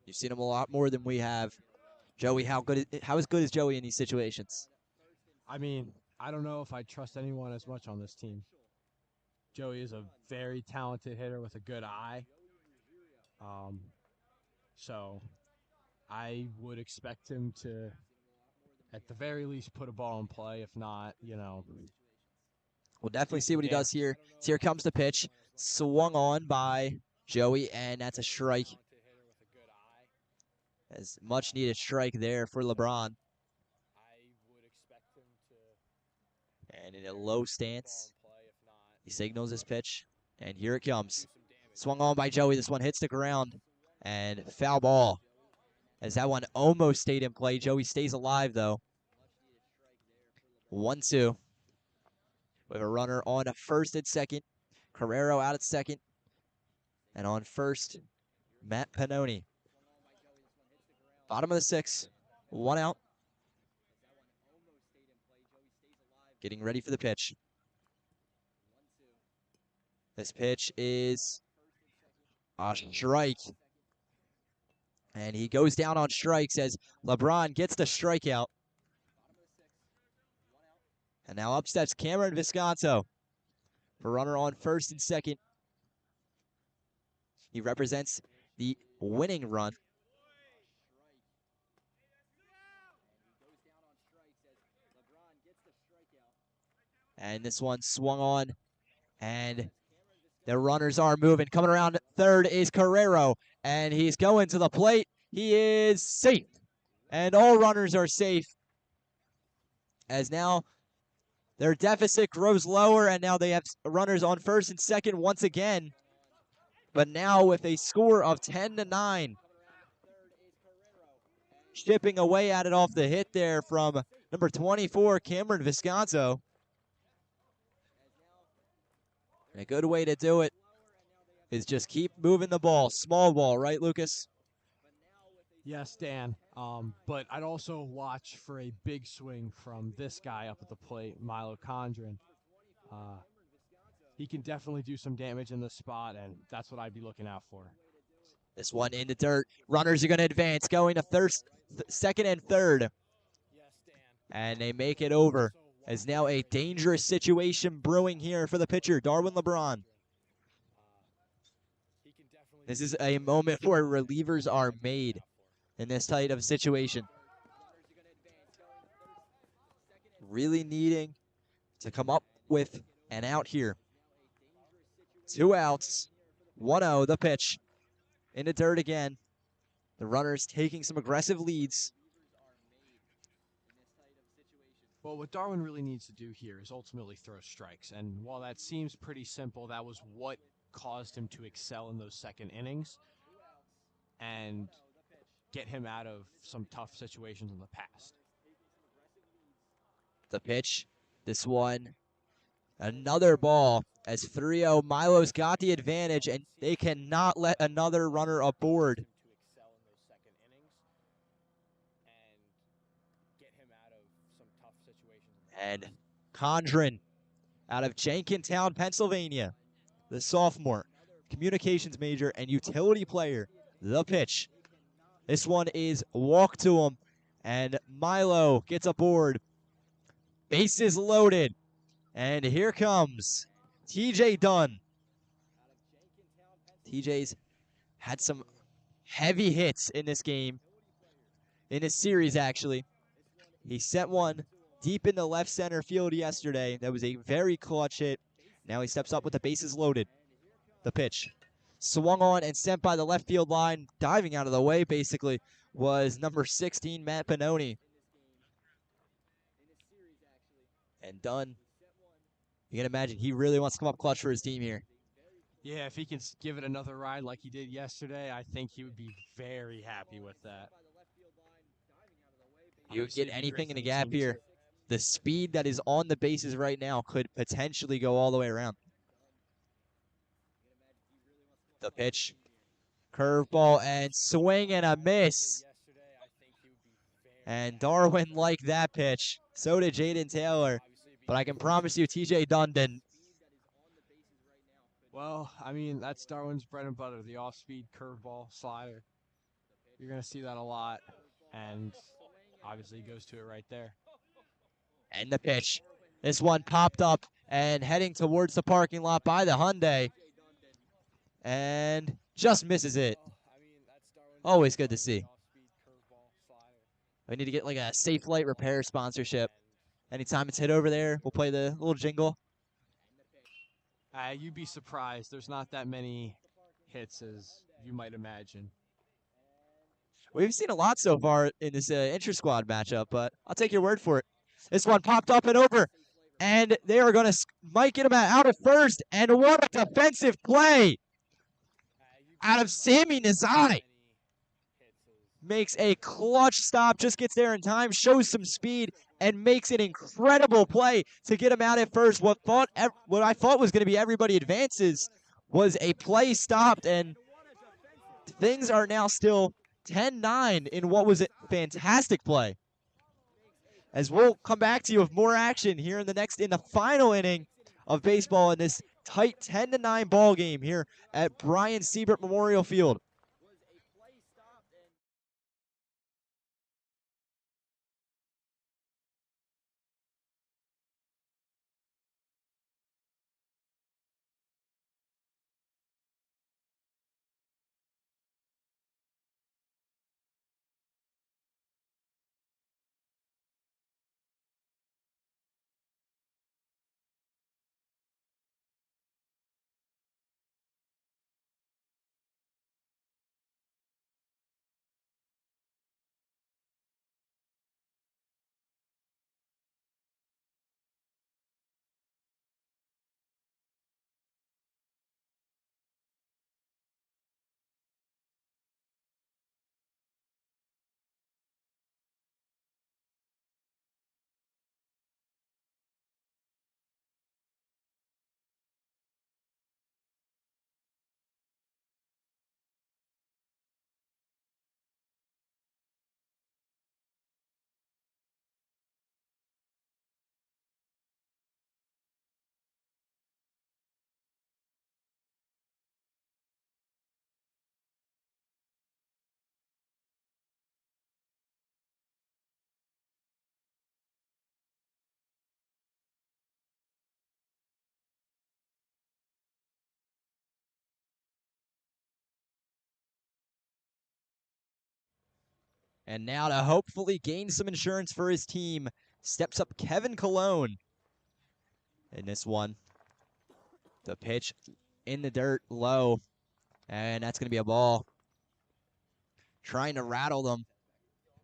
You've seen him a lot more than we have. Joey, how is good is Joey in these situations? I mean, I don't know if I trust anyone as much on this team. Joey is a very talented hitter with a good eye. So I would expect him to, at the very least, put a ball in play. If not, you know. We'll definitely see what he does here. So here comes the pitch. Swung on by Joey, and that's a strike. As much needed strike there for LeBron. And in a low stance, he signals his pitch, and here it comes. Swung on by Joey. This one hits the ground, and foul ball. As that one almost stayed in play. Joey stays alive, though. 1-2. We have a runner on first and second. Carrero out at second. And on first, Matt Pannoni. Bottom of the 6th, 1 out. Getting ready for the pitch. This pitch is a strike. And he goes down on strikes as LeBron gets the strikeout. And now up steps Cameron Visconto for runner on first and second. He represents the winning run. And this one swung on, and the runners are moving. Coming around third is Carrero, and he's going to the plate. He is safe, and all runners are safe, as now their deficit grows lower, and now they have runners on first and second once again, but now with a score of 10-9. Chipping away at it off the hit there from number 24, Cameron Visconto. And a good way to do it is just keep moving the ball. Small ball, right, Lucas? Yes, Dan. But I'd also watch for a big swing from this guy up at the plate, Milo Condren. He can definitely do some damage in the spot, and that's what I'd be looking out for. This one in the dirt. Runners are going to advance, going to second and third. And they make it over. As now a dangerous situation brewing here for the pitcher, Darwin LeBron. This is a moment where relievers are made in this type of situation. Really needing to come up with an out here. 2 outs, 1-0 the pitch. In the dirt again. The runners taking some aggressive leads. Well, what Darwin really needs to do here is ultimately throw strikes. And while that seems pretty simple, that was what caused him to excel in those second innings and get him out of some tough situations in the past. The pitch, this one, another ball as 3-0. Milo's got the advantage, and they cannot let another runner aboard. And Condren out of Jenkintown, Pennsylvania, the sophomore, communications major and utility player. The pitch. This one is walk to him, and Milo gets aboard. Bases loaded, and here comes TJ Dunn. TJ's had some heavy hits in this game, in this series actually. He sent one deep in the left center field yesterday. That was a very clutch hit. Now he steps up with the bases loaded. The pitch. Swung on and sent by the left field line. Diving out of the way, basically, was number 16, Matt Pannoni. And Dunn, you can imagine he really wants to come up clutch for his team here. Yeah, if he can give it another ride like he did yesterday, I think he would be very happy with that. You get anything in the gap here. The speed that is on the bases right now could potentially go all the way around. The pitch. Curveball and swing and a miss. And Darwin liked that pitch. So did Jaden Taylor. But I can promise you TJ Dunn didn't. Well, I mean, that's Darwin's bread and butter, the off-speed curveball slider. You're going to see that a lot. And obviously he goes to it right there. And the pitch. This one popped up and heading towards the parking lot by the Hyundai. And just misses it. Always good to see. We need to get like a Safe Light Repair sponsorship. Anytime it's hit over there, we'll play the little jingle. You'd be surprised. There's not that many hits as you might imagine. We've seen a lot so far in this Intrasquad matchup, but I'll take your word for it. This one popped up and over, and they are going to mic him out at first, and what a defensive play out of Sammy Nezaj. Makes a clutch stop, just gets there in time, shows some speed, and makes an incredible play to get him out at first. What I thought was going to be everybody advances was a play stopped, and things are now still 10-9 in what was a fantastic play. As we'll come back to you with more action here in the final inning of baseball in this tight 10-9 ball game here at Brian Seibert Memorial Field. And now to hopefully gain some insurance for his team, steps up Kevin Cologne in this one. The pitch in the dirt low, and that's going to be a ball. Trying to rattle them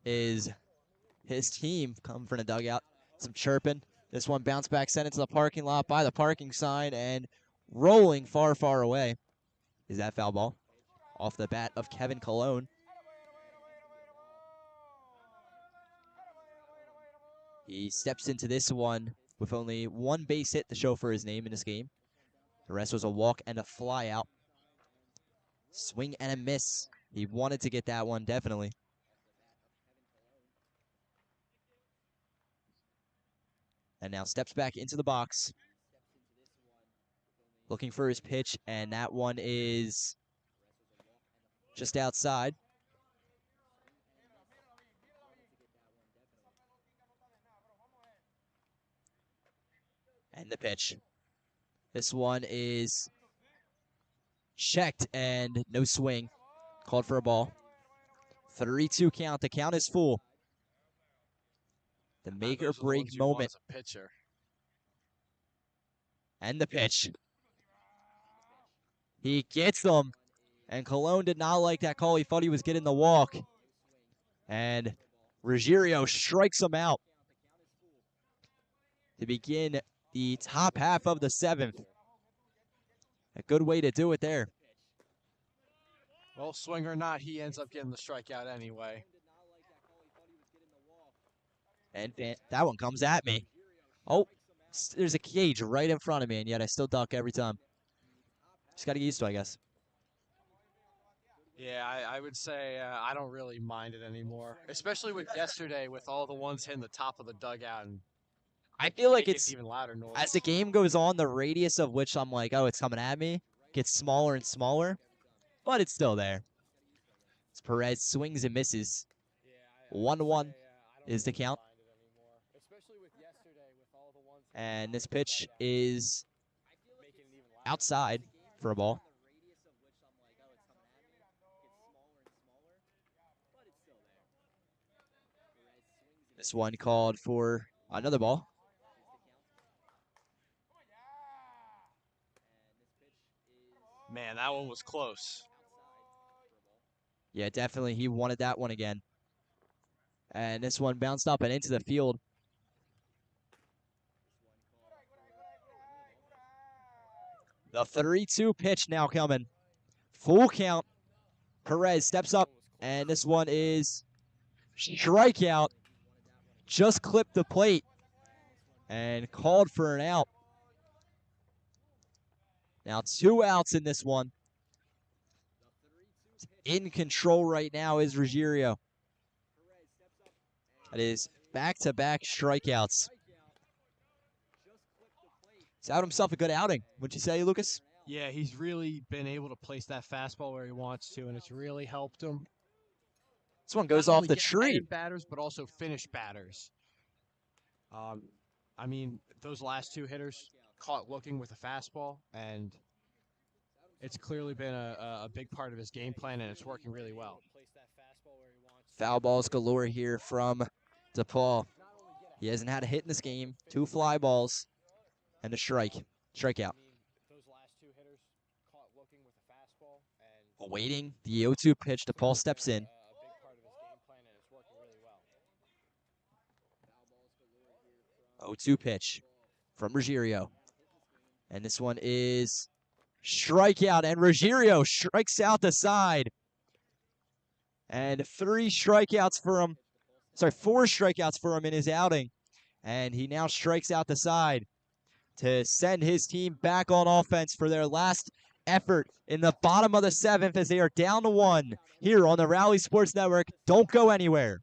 is his team. Come from the dugout, some chirping. This one bounced back, sent into the parking lot by the parking sign, and rolling far, far away. Is that foul ball? Off the bat of Kevin Cologne. He steps into this one with only one base hit to show for his name in this game. The rest was a walk and a fly out. Swing and a miss. He wanted to get that one, definitely. And now steps back into the box. Looking for his pitch, and that one is just outside. And the pitch. This one is checked and no swing. Called for a ball. 3-2 count. The count is full. The make or break moment. And the pitch. He gets them. And Cologne did not like that call. He thought he was getting the walk. And Ruggiero strikes him out to begin the top half of the seventh. A good way to do it there. Well, swing or not, he ends up getting the strikeout anyway. And that one comes at me. Oh, there's a cage right in front of me, and yet I still duck every time. Just got to get used to it, I guess. Yeah, I would say I don't really mind it anymore, especially with yesterday with all the ones hitting the top of the dugout. And I feel like it's even louder noise. As the game goes on, the radius of which I'm like, oh, it's coming at me, gets smaller and smaller, but it's still there. As Perez swings and misses. 1-1 is the count. And this pitch is outside for a ball. This one called for another ball. Man, that one was close. Yeah, definitely. He wanted that one again. And this one bounced up and into the field. The 3-2 pitch now coming. Full count. Perez steps up, and this one is strikeout. Just clipped the plate and called for an out. Now 2 outs in this one. In control right now is Ruggiero. That is back-to-back strikeouts. He's out himself a good outing, wouldn't you say, Lucas? Yeah, he's really been able to place that fastball where he wants to, and it's really helped him. This one goes Not off only the get tree. iron batters, but also finish batters. I mean, those last 2 hitters caught looking with a fastball, and it's clearly been a big part of his game plan, and it's working really well. Foul balls galore here from DePaul. He hasn't had a hit in this game. 2 fly balls and a strikeout. Awaiting the 0-2 pitch, DePaul steps in. 0-2 pitch from Ruggiero. And this one is strikeout, and Ruggiero strikes out the side. And 4 strikeouts for him in his outing. And he now strikes out the side to send his team back on offense for their last effort in the bottom of the 7th as they are down to 1 here on the Rally Sports Network. Don't go anywhere.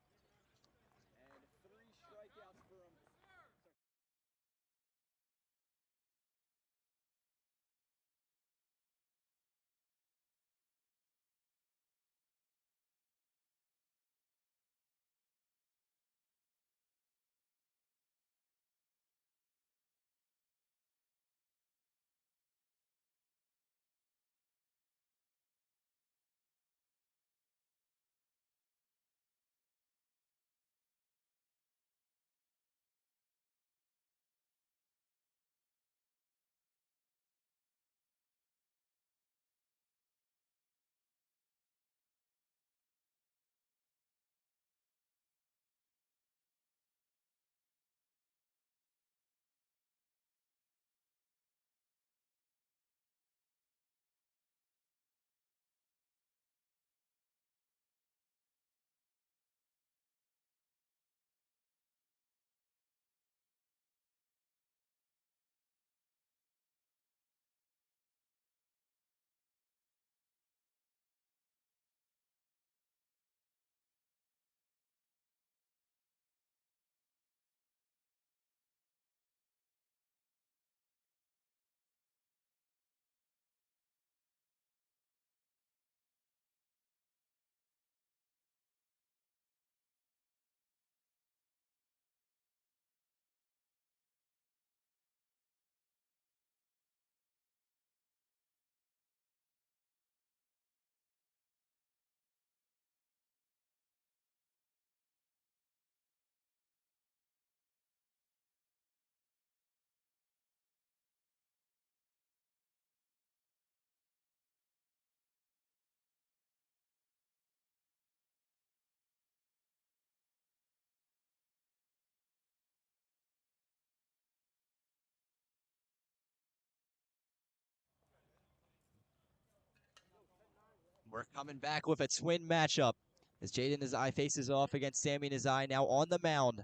We're coming back with a twin matchup as Jaden Nezaj faces off against Sammy Nezaj now on the mound.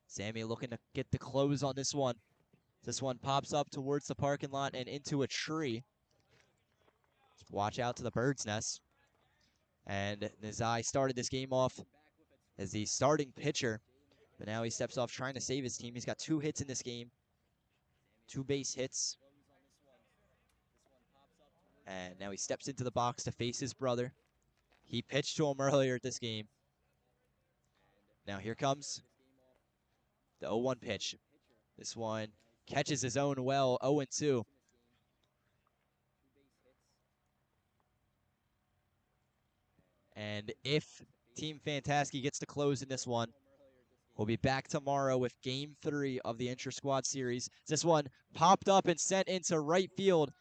Sammy looking to get the close on this one. This one pops up towards the parking lot and into a tree. Watch out to the bird's nest. And Nezaj started this game off as the starting pitcher, but now he steps off trying to save his team. He's got 2 hits in this game, 2 base hits. And now he steps into the box to face his brother. He pitched to him earlier this game. Now here comes the 0-1 pitch. This one catches his own well, 0-2. And if Team Fantaskey gets to close in this one, we'll be back tomorrow with Game 3 of the Intrasquad series. This one popped up and sent into right field.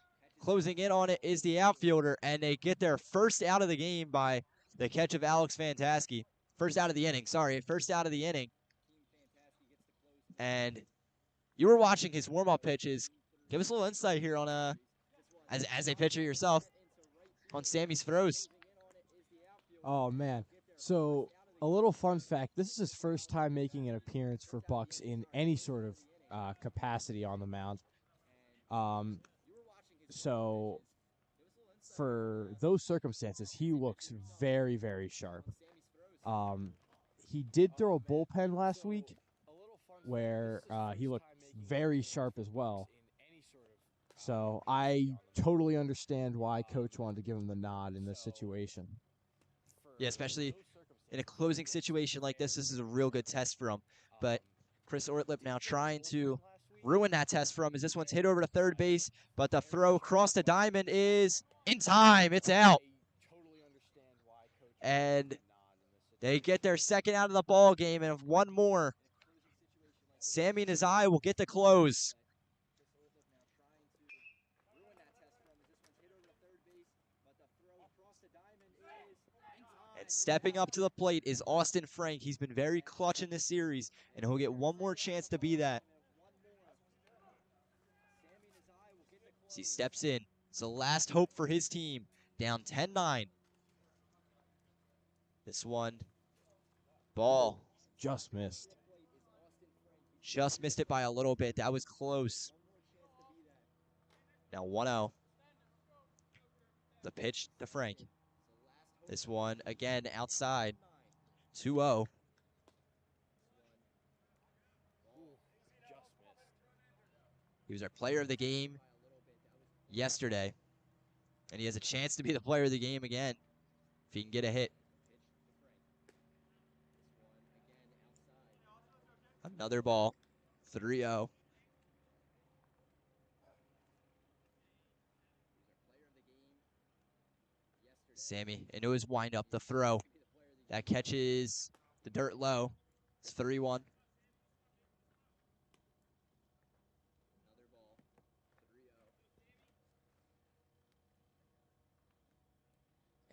Closing in on it is the outfielder, and they get their first out of the game by the catch of Alex Fantaskey. First out of the inning, first out of the inning. And you were watching his warm-up pitches. Give us a little insight here on, as a pitcher yourself, on Sammy's throws. Oh, man. So, a little fun fact. This is his first time making an appearance for Bucks in any sort of capacity on the mound. So for those circumstances, he looks very, very sharp. He did throw a bullpen last week where he looked very sharp as well. So I totally understand why Coach wanted to give him the nod in this situation. Yeah, especially in a closing situation like this is a real good test for him. But Chris Ortlip now trying to ruin that test for him as this one's hit over to third base, but the throw across the diamond is in time. It's out. And they get their second out of the ball game, and if one more, Sammy Nezaj will get the close. And stepping up to the plate is Austin Frank. He's been very clutch in this series, and he'll get one more chance to be that. As he steps in, it's the last hope for his team, down 10-9. This one, ball. Just missed. Just missed it by a little bit. That was close. Now 1-0. The pitch to Frank. This one, again, outside. 2-0. He was our player of the game yesterday. And he has a chance to be the player of the game again if he can get a hit. Another ball. 3-0. Sammy into his windup, the throw. That catches the dirt low. It's 3-1.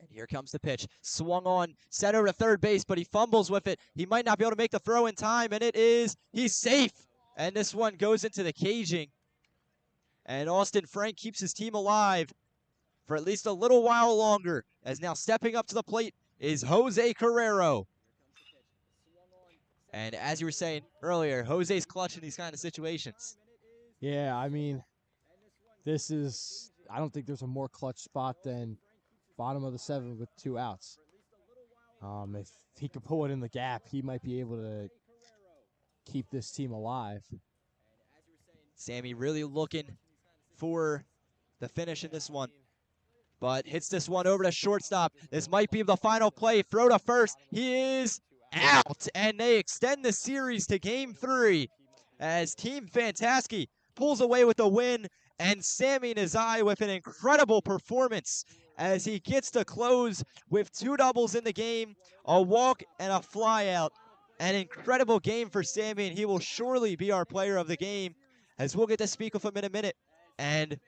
And here comes the pitch. Swung on, sent over to third base, but he fumbles with it. He might not be able to make the throw in time, and he's safe. And this one goes into the caging. And Austin Frank keeps his team alive for at least a little while longer, as now stepping up to the plate is Jose Carrero. And as you were saying earlier, Jose's clutch in these kind of situations. Yeah, I mean, I don't think there's a more clutch spot than bottom of the seventh with 2 outs. If he could pull it in the gap, he might be able to keep this team alive. Sammy really looking for the finish in this one, but hits this one over to shortstop. This might be the final play. Throw to first. He is out, and they extend the series to Game 3 as Team Fantaskey pulls away with the win, and Sammy Nezaj with an incredible performance as he gets to close with 2 doubles in the game, a walk and a fly out. An incredible game for Sammy, and he will surely be our player of the game, as we'll get to speak with him in a minute. And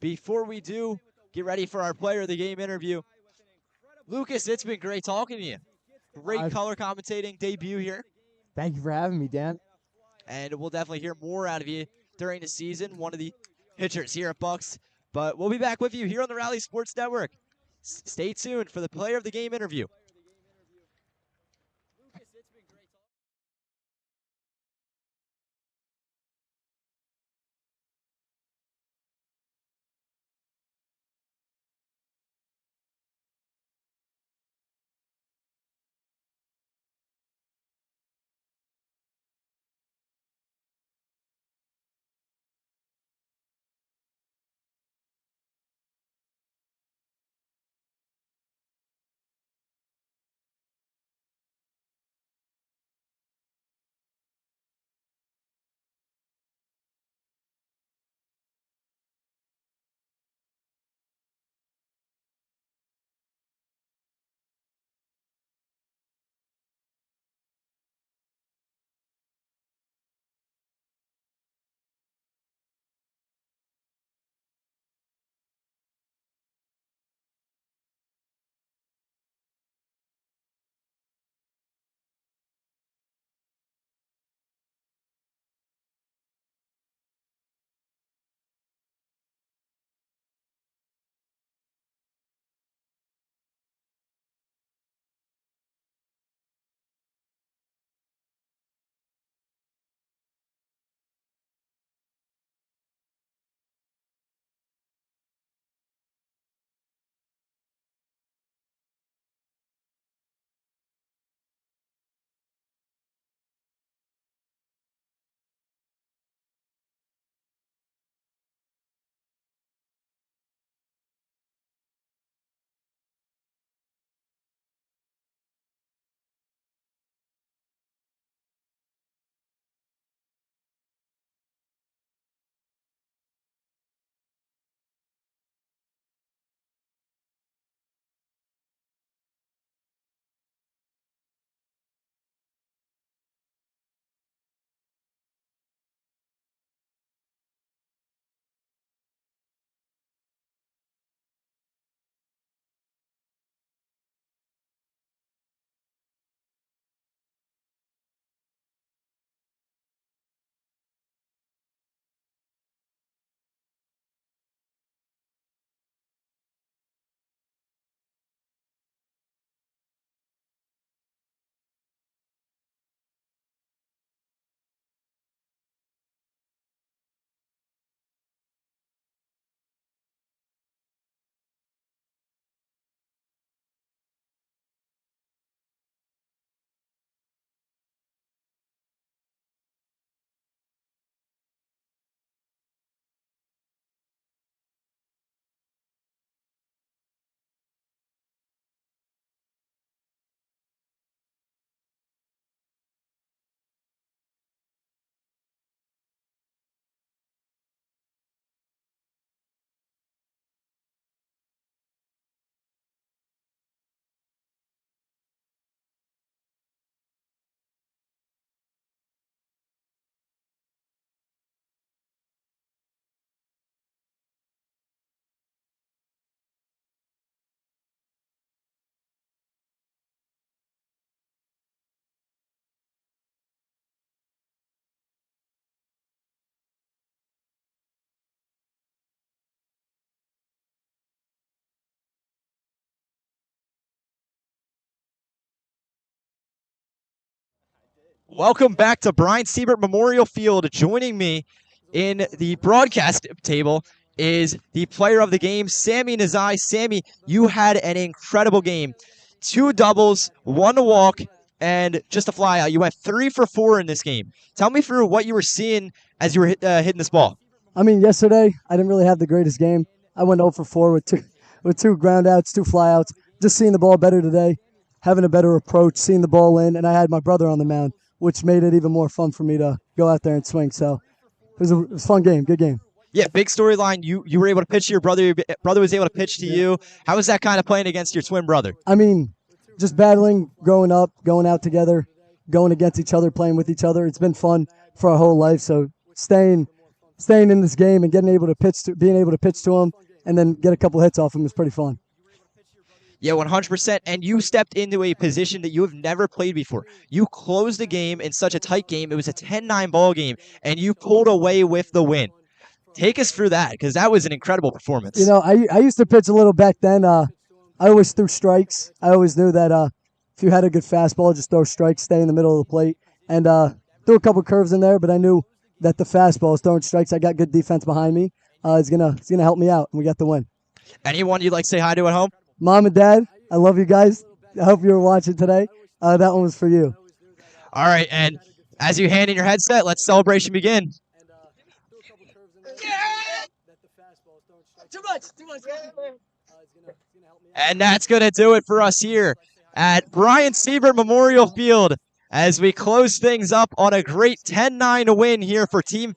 before we do, get ready for our player of the game interview. Lucas, it's been great talking to you. Great color commentating debut here. Thank you for having me, Dan. And we'll definitely hear more out of you during the season, one of the pitchers here at Bucks. But we'll be back with you here on the Rally Sports Network. Stay tuned for the player of the game interview. Welcome back to Brian Seibert Memorial Field. Joining me in the broadcast table is the player of the game, Sammy Nezaj. Sammy, you had an incredible game. 2 doubles, 1 walk, and just a fly out. You went 3 for 4 in this game. Tell me through what you were seeing as you were hitting this ball. I mean, yesterday I didn't really have the greatest game. I went 0 for 4 with two ground outs, 2 flyouts. Just seeing the ball better today, having a better approach, seeing the ball in, and I had my brother on the mound, which made it even more fun for me to go out there and swing. So it was a fun game, good game. Yeah, big storyline. You were able to pitch to your brother. Your brother was able to pitch to you. How was that kind of playing against your twin brother? I mean, just battling, growing up, going out together, going against each other, playing with each other. It's been fun for our whole life. So staying in this game and being able to pitch to him, and then get a couple hits off him is pretty fun. Yeah, 100%. And you stepped into a position that you have never played before. You closed the game in such a tight game. It was a 10-9 ball game, and you pulled away with the win. Take us through that, because that was an incredible performance. You know, I used to pitch a little back then. I always threw strikes. I always knew that if you had a good fastball, just throw strikes, stay in the middle of the plate, and threw a couple curves in there. But I knew that the fastball is throwing strikes. I got good defense behind me. It's gonna help me out, and we got the win. Anyone you'd like to say hi to at home? Mom and Dad, I love you guys. I hope you were watching today. That one was for you. All right, and as you hand in your headset, let celebration begin. Too much. And that's going to do it for us here at Brian Seibert Memorial Field as we close things up on a great 10-9 win here for Team